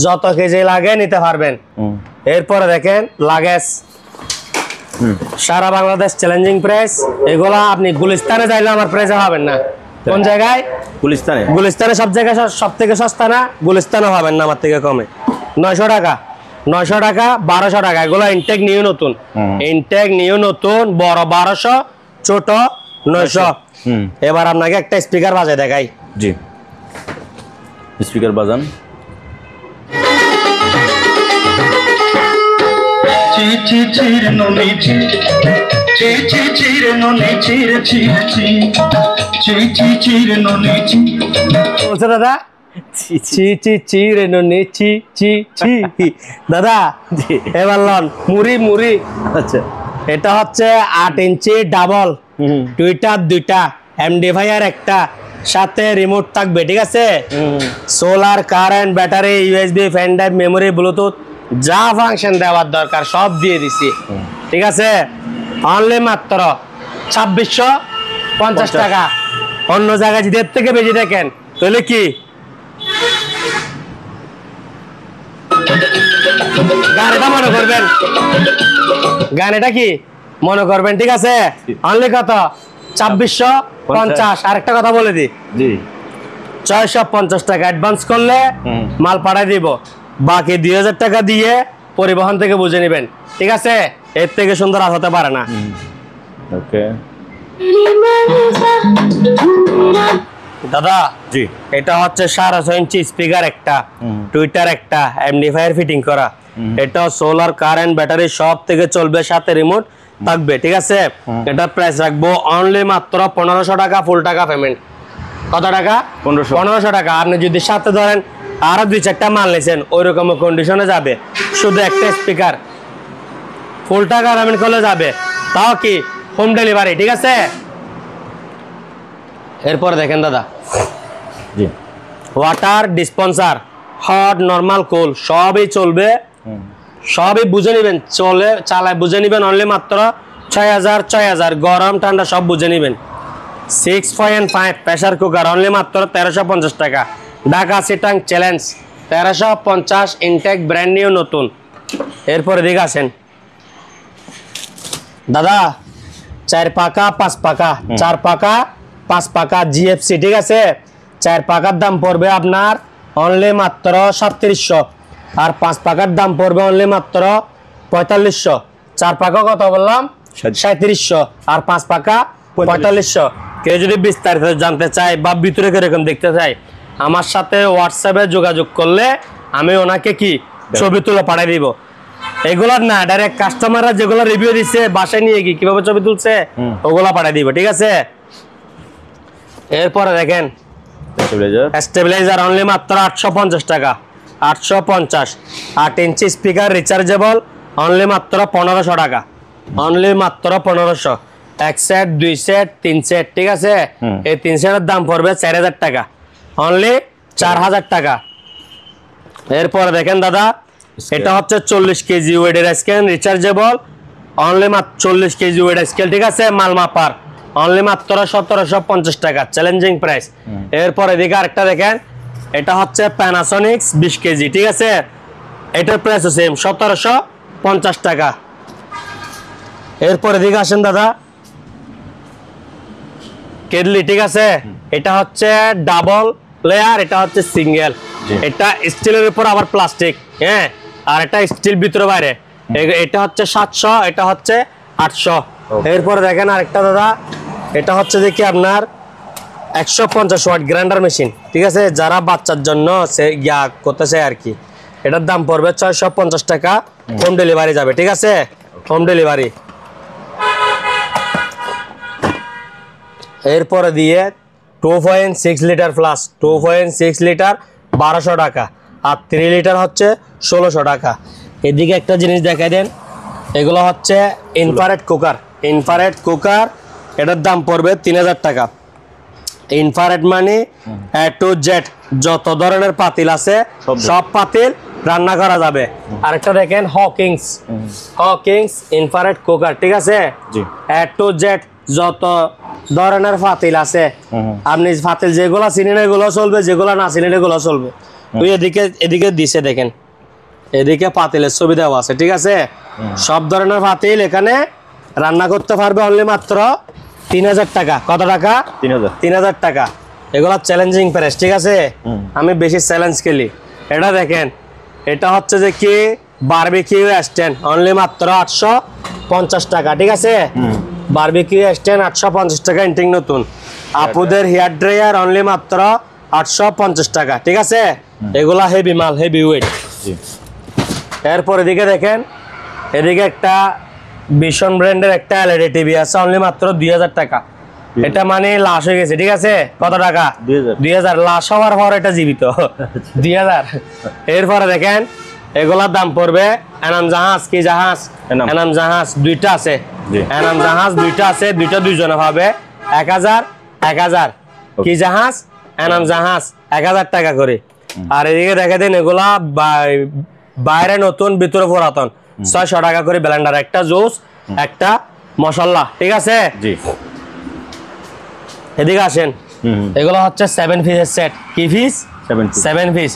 যত কেজি লাগে নিতে পারবেন। এরপরে দেখেন লাগেজ, সারা বাংলাদেশ চ্যালেঞ্জিং প্রাইস। এগুলা আপনি গুলিস্তানে যাইলে আমার প্রাইসে পাবেন না। কোন জায়গায়? গুলিস্তানে। গুলিস্তানে সব জায়গায় সব থেকে সস্তা না, গুলিস্তানে পাবেন না আমার থেকে কমে। 900 টাকা, 900 টাকা, 1200 টাকা। এগুলো ইনটেক নিউ নতুন, ইনটেক নিউ নতুন, বড় 1200, ছোট 900। এবার আপনাকে একটা স্পিকার বাজায় দেখাই। জি, স্পিকার বাজান। দাদা দাদা এবার লন মুড়ি মুড়ি। আচ্ছা, এটা হচ্ছে 8 ইঞ্চি ডাবল, টুইটার 2টা, এমডিফায়ার একটা, সাথে রিমোট থাকবে, ঠিক আছে। Solar, current, battery, USB, fan drive, memory, Bluetooth, যা ফাংশন দেওয়ার দরকার সব দিয়ে দিছি, ঠিক আছে। অনলি মাত্র 2650 টাকা। অন্য জায়গায় যদি এর থেকে বেশি দেখেন তাহলে কি গাড়িটা মনে করবেন, গাড়িটা কি মনে করবেন, ঠিক আছে। অনলি কত? 2650। আরেকটা কথা বলে দি, 650 টাকা অ্যাডভান্স করলে মাল পাঠাই দিব, বাকি 2000 টাকা দিয়ে পরিবহন থেকে বুঝে নেবেন, ঠিক আছে। এর থেকে সুন্দর আর হতে পারে না। ওকে দাদা, জি, এটা হচ্ছে 6.5 ইঞ্চি স্পিকার একটা, টুইটার একটা, এমডিফায়ার ফিটিং করা। এটা সোলার, কারেন্ট, ব্যাটারি সব থেকে চলবে, সাথে রিমোট থাকবে, ঠিক আছে। এটা প্রাইস রাখবো অনলি মাত্র 1500 টাকা, ফুল টাকা পেমেন্ট। কত টাকা? 1500 টাকা। আপনি যদি সাথে ধরেন আরো 2-4টা মাল নিয়েছেন, ওই রকম কন্ডিশনে যাবে, শুধু একটা স্পিকার ফুল টাকা পেমেন্ট করলে যাবে, তাও কি হোম ডেলিভারি, ঠিক আছে। এরপরে দেখেন দাদা, জি, ওয়াটার ডিসপেন্সার, হট, নরমাল, কোল সবই চলবে, সবই বুঝে নেবেন, চলে চালায় বুঝে নেবেন। অনলি মাত্র 6000, গরম ঠান্ডা সব বুঝে নেবেন। 6.5 প্রেসার কুকার অনলি মাত্র 1350 টাকা। ঢাকা সিটাং চ্যালেঞ্জ 1350, ইনটেক ব্র্যান্ড নিউ নতুন। এরপরে দিকে আসেন দাদা, 4 পাকা 5 পাকা, 4 পাকা 5 পাকা জিএফসি, ঠিক আছে। 4 পাকার দাম পড়বে আপনার অনলি মাত্র 3700, আর 5 পাকার দাম পড়বে অনলি মাত্র 4500। 4 পাকা কত বললাম? 3700, আর 5 পাকা 4500। কেউ যদি বিস্তারিত জানতে চায় বা ভিতরে কিরকম দেখতে চায়, আমার সাথে হোয়াটসঅ্যাপে যোগাযোগ করলে আমি ওনাকে কি ছবি তুলে পাঠিয়ে দিব। এগুলো না, ডাইরেক্ট কাস্টমাররা যেগুলো রিভিউ দিচ্ছে বাসায় নিয়ে গিয়ে কিভাবে ছবি তুলছে ওগুলা পাঠিয়ে দিব, ঠিক আছে। এরপরে দেখেন স্টেবিলাইজার অনলি মাত্র 850 টাকা, 850। 8 ইঞ্চি স্পিকার রিচার্জেবল অনলি মাত্র 1500 টাকা, অনলি মাত্র 1500। 1 সেট 2 সেট 3 সেট, ঠিক আছে? এই 3 সেটের দাম পড়বে 4000 টাকা, অনলি 4000 টাকা। এরপরে দেখেন দাদা, এটা হচ্ছে 40 কেজি ওয়েটের স্কেল রিচার্জেবল, অনলি মাত্র 40 কেজি ওয়েটের স্কেল, ঠিক আছে? মাল মাপার অনলি মাত্র 1750 টাকা, চ্যালেঞ্জিং প্রাইস। এরপর এদিকে আরেকটা দেখেন, এটা হচ্ছে প্যানাসোনিক্স 20 কেজি, ঠিক আছে? এটার প্রাইসও সেম 1750 টাকা। এরপর এদিকে আসেন দাদা, কেডলি, ঠিক আছে? এটা হচ্ছে ডাবল লেয়ার, এটা হচ্ছে সিঙ্গেল। এটা স্টিলের উপর আবার প্লাস্টিক, হ্যাঁ, আর এটা স্টিল ভিতরে বাইরে। এটা হচ্ছে 700, এটা হচ্ছে 800। এরপর দেখেন আরেকটা দাদা, এটা হচ্ছে দেখি আপনার 150 ওয়াট গ্রাইন্ডার মেশিন, ঠিক আছে? যারা বাচ্চার জন্য সে ইয়া করতেছে আর কি। এটার দাম পড়বে 650 টাকা, হোম ডেলিভারি যাবে, ঠিক আছে? Home delivery. এরপরে দিয়ে 2.6 লিটার প্লাস, 2.6 লিটার 1200 টাকা, আর 3 লিটার হচ্ছে 1600 টাকা। এদিকে একটা জিনিস দেখাই দেন, এগুলো হচ্ছে ইনফ্রারেড কুকার, ইনফ্রারেড কুকার। এটার দাম পড়বে 3000 টাকা। ইনফ্রারেড মানে A to Z যত ধরনের পাতিল আছে সব পাতিল রান্না করা যাবে। আরেকটা দেখেন হকিংস, হকিংস ইনফ্রারেড কুকার, ঠিক আছে? A to Z যত ধরনের পাতিল আছে, আপনি পাতিল যেগুলো চিনেন এগুলো চলবে, যেগুলো না চিনেন এগুলো চলবে। তুই এদিকে দিছে দেখেন, এদিকে পাতিলের ছবি দেওয়া আছে, ঠিক আছে? সব ধরনের পাতিল এখানে রান্না করতে পারবে অনলি মাত্র 3000 টাকা। কত টাকা? 3000 টাকা। এগুলো চ্যালেঞ্জিং প্রাইস, ঠিক আছে? আমি বেশি চ্যালেঞ্জ খেলি। এটা দেখেন, এটা হচ্ছে যে কি বারবিকিউ স্ট্যান্ড, অনলি মাত্র 850 টাকা, ঠিক আছে? বারবিকিউ স্ট্যান্ড 850 টাকা, ইন্টিং নতুন। আপুদের হেয়ার ড্রায়ার অনলি মাত্র 850 টাকা, ঠিক আছে? এগুলা হেভি মাল, হেভি ওয়েট। এরপর এদিকে দেখেন, এদিকে একটা ভিশন ব্র্যান্ডের একটা এলইডি টিভি আছে, অনলি মাত্র 2000 টাকা। এটা মানে লাশ হয়ে গেছে, ঠিক আছে? কত টাকা? 2000। লাশ হওয়ার পর এটা জীবিত 2000। এরপরে দেখেন, এগুলার দাম পড়বে এনাম জাহাজ, কি জাহাজ? এনাম জাহাজ দুইটা আছে, এনাম জাহাজ দুইটা আছে, দুইটা দুইজনে পাবে 1000 1000। কি জাহাজ? এনাম জাহাজ 1000 টাকা করে। আর এদিকে দেখে দিন, এগুলা বাইরে নতুন ভিতরে পুরাতন, 600 টাকা করে ব্লেন্ডার, একটা জুস একটা মশলা, ঠিক আছে? এদিকে আসেন, এগুলো হচ্ছে 7 পিসের সেট। কি পিস? 7 পিস।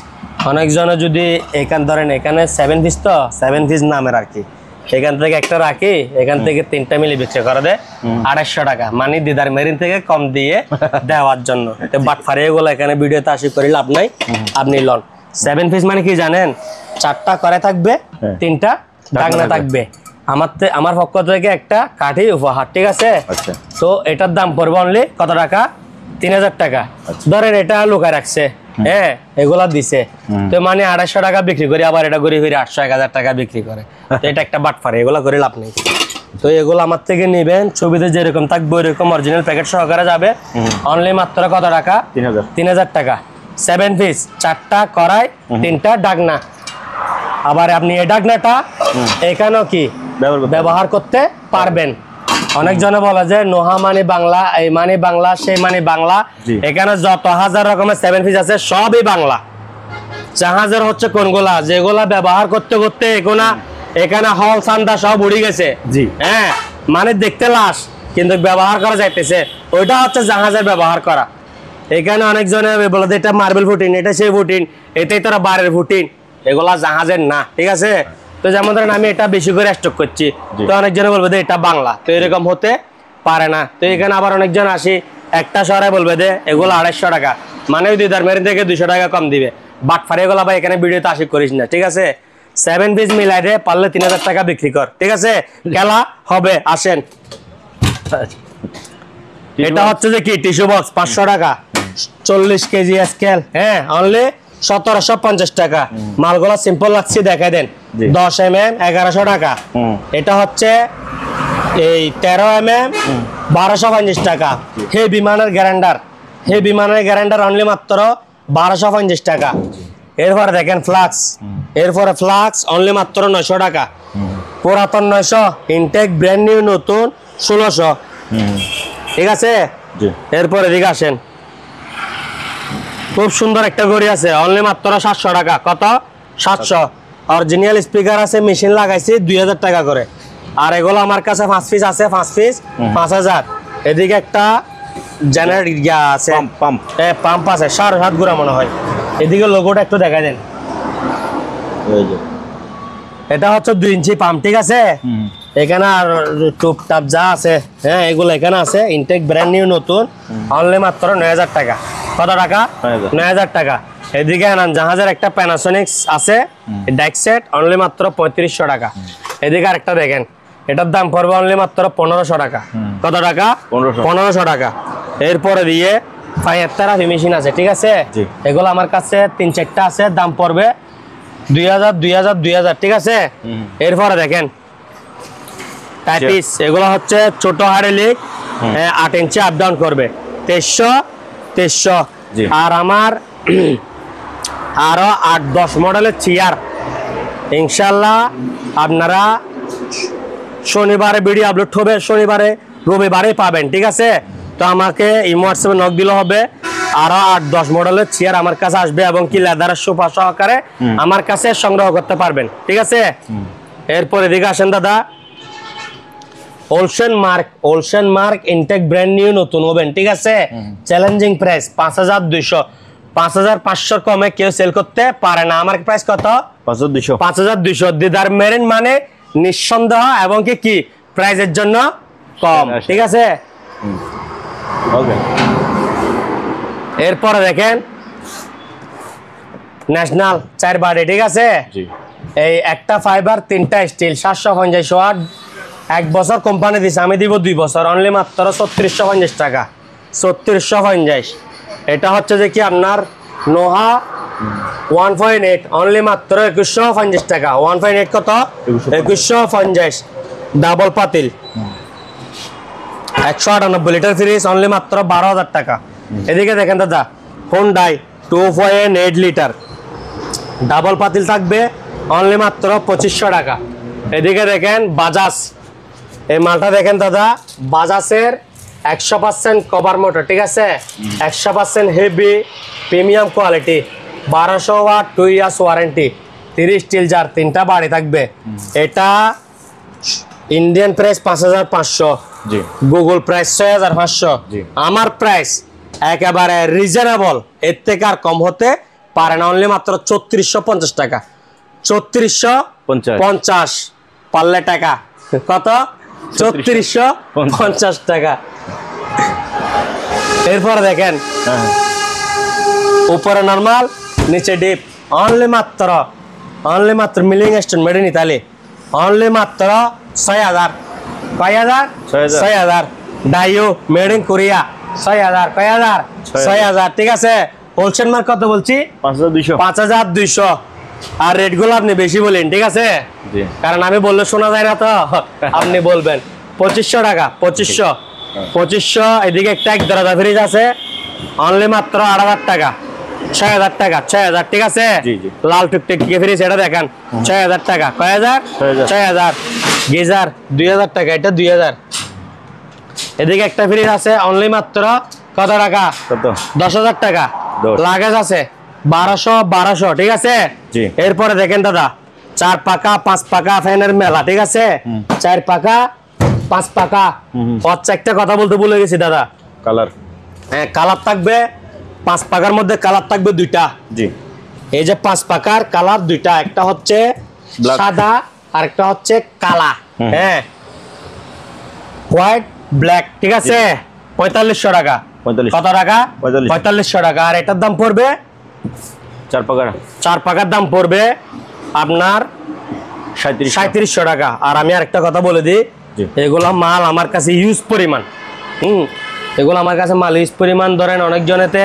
অনেকজনে যদি এখান ধরেন, এখানে 7 পিস, তো 7 পিস নামের আর কি, এখান থেকে একটা রাখি, এখান থেকে 3টা মিলে বিক্রি করে দেয় 250 টাকা, মানে দিদার মেরিন থেকে কম দিয়ে দেওয়ার জন্য। বাট ফারিয়ে গুলো এখানে ভিডিওতে আসি করি লাভ নাই, আপনি লন। 7 পিস মানে কি জানেন? 4টা করে থাকবে, 3টা ডাকনা থাকবে। আমার পক্ষ থেকে একটা কাঠি উপহার, ঠিক আছে? তো এটার দাম পড়বে অনলি কত টাকা? 3000 টাকা। ধরেন এটা লুকায় রাখছে, হ্যাঁ, এগুলা দিছে, তো মানে 250 টাকা বিক্রি করে আবার এটা ঘুরে ফিরে 800 1000 টাকা বিক্রি করে। তো এটা একটা বাটফারি, এগুলা করে লাভ নেই। তো এগুলো আমার থেকে নিবেন, ছবিতে যেরকম থাকবে ওইরকম অরিজিনাল প্যাকেট সহকারে যাবে, অনলি মাত্র কত টাকা? 3000 টাকা। 7 পিস, 4টা কড়াই, 3টা ডাকনা। আবার আপনি এই ডাকনাটা এখানেও কি ব্যবহার করতে পারবেন। অনেকজনে বলে যে নোহা মানে বাংলা, এই মানে বাংলা, সেই মানে বাংলা। এখানে যত হাজার রকমের 7 পিস আছে সবই বাংলা। জাহাজের হচ্ছে কোনগুলা, যেগুলা ব্যবহার করতে করতে এখানে হল সান্দা সব উড়ে গেছে, হ্যাঁ, মানে দেখতে লাশ কিন্তু ব্যবহার করা যাইতেছে, ওইটা হচ্ছে জাহাজের ব্যবহার করা। এখানে অনেকজনে বলে এটা মার্বেল ফুটিন, এটা সেই ফুটিন, এটাই তারা বারের ফুটিন, এগুলা জাহাজের না, ঠিক আছে? তো যেমন ধরেন আমি এটা বেশি করে স্টক করছি, তো অনেকজনে বলবে যে এটা বাংলা, তো এরকম হতে পারে না। তো এখানে আবার অনেকজন আসি একটা শহরে বলবে যে এগুলো 250 টাকা, মানে ওই দিদার মেরিন থেকে 200 টাকা কম দিবে। বাট ফারে এগুলো ভাই এখানে ভিডিওতে আসি করিস না, ঠিক আছে? 7 পিস মিলাই দে, পারলে 3000 টাকা বিক্রি কর, ঠিক আছে? খেলা হবে, আসেন। এটা হচ্ছে যে কি টিস্যু বক্স 500 টাকা, 40 কেজি স্কেল, হ্যাঁ, অনলি 1750 টাকা। মালগুলো সিম্পল লাগছে, দেখাই দেন। 10 mm 1100 টাকা। এটা হচ্ছে এই 13 mm 1250 টাকা। হে বিমানের গ্যারান্ডার হেভি মানের গ্যারান্টার অনলি মাত্র 1250 টাকা। এরপরে দেখেন ফ্লাক্স, এরপরে ফ্লাক্স অনলি মাত্র 900 টাকা। পুরাতন 900, ইনটেক ব্র্যান্ড নিউ নতুন 1600। ঠিক আছে, এরপরে এদিকে আসেন, খুব সুন্দর একটা ঘড়ি আছে অনলি মাত্র 700 টাকা। কত? 700। অরিজিনাল স্পিকার আছে, মেশিন লাগাইছি 2000 টাকা করে। আর এগুলো আমার কাছে 5 পিস আছে, 5 পিস 5000। এদিকে একটা জেনারেটর ইয়া আছে, পাম্প আছে 7.5 গুড়া মনে হয়। এদিকে লোগোটা একটু দেখা দেন, এটা হচ্ছে 2 ইঞ্চি পাম্প। ঠিক আছে, এখানে আর টুপটাপ যা আছে, হ্যাঁ এগুলো এখানে আছে। ইনটেক ব্র্যান্ড নিউ নতুন অনলি মাত্র 9000 টাকা। কত টাকা? 9000 টাকা। এদিকে আনান জাহাজের একটা প্যানাসোনিক্স আছে ডেক সেট অনলি মাত্র 3500 টাকা। এদিকে আরেকটা দেখেন, এটার দাম পড়বে অনলি মাত্র 1500 টাকা। কত টাকা? 1500 টাকা। এরপরে দিয়ে ফায়ার থেরাপি মেশিন আছে। ঠিক আছে, এগুলো আমার কাছে 3-4টা আছে, দাম পড়বে 2000 2000 2000। ঠিক আছে, এরপরে দেখেন টাইপিস, এগুলো হচ্ছে ছোট হাড়েলিক, 8 ইঞ্চি আপ ডাউন করবে 2300। আর আমার আরো 8-10 মডেলের চেয়ার ইনশাল্লাহ আপনারা শনিবারে ভিডিও আপলোড হবে, শনিবারে রবিবারে পাবেন। ঠিক আছে, তো আমাকে ইমো হোয়াটসঅ্যাপে নক দিলে হবে। আরো 8-10 মডেলের চেয়ার আমার কাছে আসবে এবং কি লেদারের সোফা সহকারে আমার কাছে সংগ্রহ করতে পারবেন। ঠিক আছে, এরপর এদিকে আসেন দাদা, ওলসেন মার্ক ইনটেক ব্র্যান্ড নিউ নতুন ওভেন। ঠিক আছে, চ্যালেঞ্জিং প্রাইস 5200। 5500 কমে কেউ সেল করতে পারে না। আমার প্রাইস কত? 5200। দিদার মেরিন মানে নিঃসন্দেহ এবং কি প্রাইসের জন্য কম। ঠিক আছে, এরপরে দেখেন ন্যাশনাল 4 বাড়ি। ঠিক আছে, এই একটা ফাইবার 3টা স্টিল 750 ওয়াট, 1 বছর কোম্পানি দিছে, আমি দিব 2 বছর অনলি মাত্র 3650 টাকা। 3650। এটা হচ্ছে যে কি আপনার নোহা 1.8 অনলি মাত্র 2150 টাকা। 1.8 কত? 2150। ডাবল পাতিল 198 লিটার ফ্রিজ অনলি মাত্র 12000 টাকা। এদিকে দেখেন দাদা, হোন্ডাই 2.8 লিটার ডাবল পাতিল থাকবে অনলি মাত্র 2500 টাকা। এদিকে দেখেন বাজাজ, এই মালটা দেখেন দাদা, বাজাজের 100% কভার মোটর। ঠিক আছে, 100% heavy premium quality, 1200 watt, 2 years warranty, 30 steel jar, 3টা বাড়ি থাকবে। এটা ইন্ডিয়ান প্রাইস 5500, গুগল প্রাইস 6500। আমার প্রাইস একেবারে রিজনেবল, এর থেকে আর কম হতে পারে না। অনলি মাত্র 3450 টাকা। 3450 পারলে টাকা কত? 3450 টাকা। এরপরে দেখেন উপরে নরমাল, নিচে ডিপ, অনলি মাত্র milling stone made in Italy, only মাত্র 6000। কয় হাজার? 6000। ডাইও মেড ইন কোরিয়া 6000। কয় হাজার? 6000। ঠিক আছে, হোলসেল মার্ক কত বলছি? 5200। আর রেট গুলো আপনি বেশি বলেন। ঠিক আছে, কারণ আমি বললে শোনা যায় না, তো আপনি বলবেন 2500 টাকা। 2500। এদিকে একটা 1 দরজা ফ্রিজ আছে অনলি মাত্র 8000 টাকা। 6000 টাকা। 6000। ঠিক আছে, লাল টুকটুক ফ্রিজ, এটা দেখেন 6000 টাকা। কয় হাজার? 6000। গিজার 2000 টাকা, এটা 2000। এদিকে একটা ফ্রিজ আছে অনলি মাত্র কত টাকা? 10000 টাকা। লাগেজ আছে 1200। ঠিক আছে, এরপরে দেখেন দাদা, 4 পাকা 5 পাকা ফ্যানের মেলা। ঠিক আছে, 4 পাকা 5 পাকা। আচ্ছা, একটা কথা বলতে ভুলে গেছি দাদা, কালার, হ্যাঁ কালার থাকবে 5 পাকার মধ্যে, কালার থাকবে 2টা। এই যে 5 পাকার কালার 2টা, একটা হচ্ছে সাদা আর একটা হচ্ছে কালা। হ্যাঁ, হোয়াইট ব্ল্যাক। ঠিক আছে, 4500 টাকা। কত টাকা? 4500 টাকা। আর এটার দাম পড়বে 4 পাকার দাম পড়বে আপনার 3700 টাকা। আর আমি আরেকটা কথা বলে দিই, এগুলো মাল আমার কাছে ইউজ পরিমাণ, এগুলো আমার কাছে মাল ইউজ পরিমাণ। ধরেন অনেকজনেতে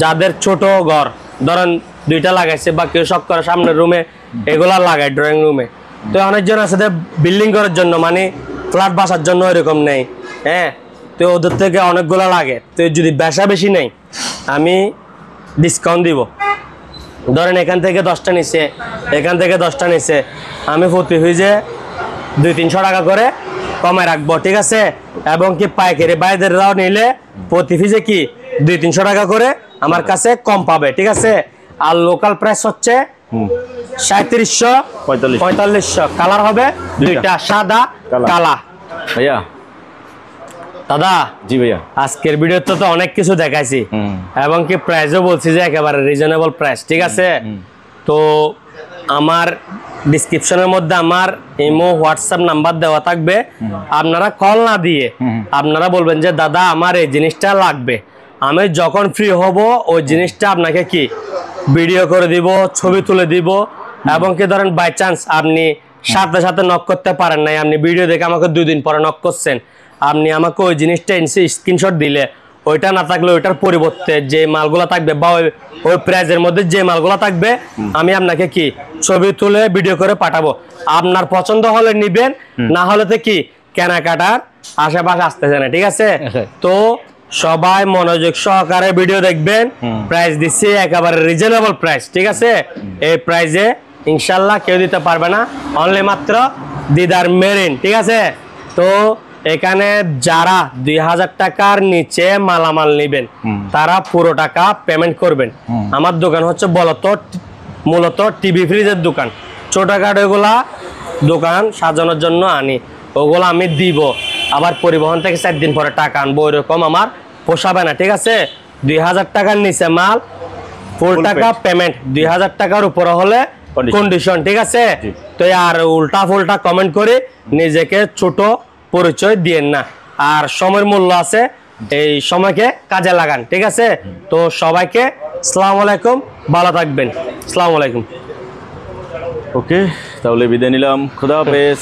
যাদের ছোট ঘর, ধরেন 2টা লাগাইছে বা কেউ শখ করে সামনের রুমে এগুলা লাগায় ড্রয়িং রুমে, তো অনেকজন আছে বিল্ডিং করার জন্য, মানে ফ্ল্যাট বাসার জন্য এরকম নেই। হ্যাঁ, তো ওদের থেকে অনেকগুলো লাগে, তো যদি বেশা বেশি নেই আমি ডিসকাউন্ট দিব। ধরেন এখান থেকে 10টা নিচ্ছে, এখান থেকে 10টা নিচ্ছে, আমি প্রতি পিসে 200-300 টাকা করে কমে রাখবো, ঠিক আছে? এবং কি পাইকারি বাইরেরাও নিলে প্রতি পিসে কি 200-300 টাকা করে আমার কাছে কম পাবে, ঠিক আছে? আর লোকাল প্রাইস হচ্ছে 3700 4500। কালার হবে দুইটা, সাদা কালা। ভাইয়া দাদা জি ভাইয়া, আজকের ভিডিওতে তো অনেক কিছু দেখাইছি এবং কি প্রাইসও বলছি যে একেবারে রিজনেবল প্রাইস, ঠিক আছে? তো আমার ডিসক্রিপশনের মধ্যে আমার ইমো হোয়াটসঅ্যাপ নাম্বার দেওয়া থাকবে, আপনারা কল না দিয়ে আপনারা বলবেন যে দাদা আমার এই জিনিসটা লাগবে, আমি যখন ফ্রি হব ওই জিনিসটা আপনাকে কি ভিডিও করে দিব, ছবি তুলে দিব। এবং কি ধরেন বাই চান্স আপনি সাথে সাথে নক করতে পারেন নাই, আপনি ভিডিও দেখে আমাকে 2 দিন পরে নক করছেন, আপনি আমাকে ওই জিনিসটা স্ক্রিনশট দিলে ওইটা না থাকলে ওইটার পরিবর্তে যে মালগুলো থাকবে বা ওই প্রাইজের মধ্যে যে মালগুলো থাকবে আমি আপনাকে কি ছবি তুলে ভিডিও করে পাঠাবো। আপনার পছন্দ হলে নিবেন, না হলে তো কি কেনাকাটার আশেপাশে আসতেছে না, ঠিক আছে? তো সবাই মনোযোগ সহকারে ভিডিও দেখবেন। প্রাইস দিচ্ছি একেবারে রিজনেবল প্রাইস, ঠিক আছে? এই প্রাইসে ইনশাল্লাহ কেউ দিতে পারবে না, অনলি মাত্র দিদার মেরিন, ঠিক আছে? তো এখানে যারা 2000 টাকার নিচে মালামাল নেবেন তারা পুরো টাকা পেমেন্ট করবেন। আমার দোকান হচ্ছে মূলত টিভি ফ্রিজের দোকান, ছোটখাটো এগুলা দোকান সাজানোর জন্য আনি, ওগুলো আমি দিব, আবার পরিবহন থেকে 4 দিন পরে টাকা আনবো, ওইরকম আমার পোষাবে না, ঠিক আছে? 2000 টাকার নিচে মাল ফুল টাকা পেমেন্ট, 2000 টাকার উপরে হলে কন্ডিশন, ঠিক আছে? তো আর উল্টা ফুলটা কমেন্ট করে নিজেকে ছোট পরিচয় দিয়েন না, আর সময়ের মূল্য আছে, এই সময়কে কাজে লাগান, ঠিক আছে? তো সবাইকে আসসালামু আলাইকুম, ভালো থাকবেন, আসসালামু আলাইকুম। ওকে, তাহলে বিদায় নিলাম, খোদা হাফেজ।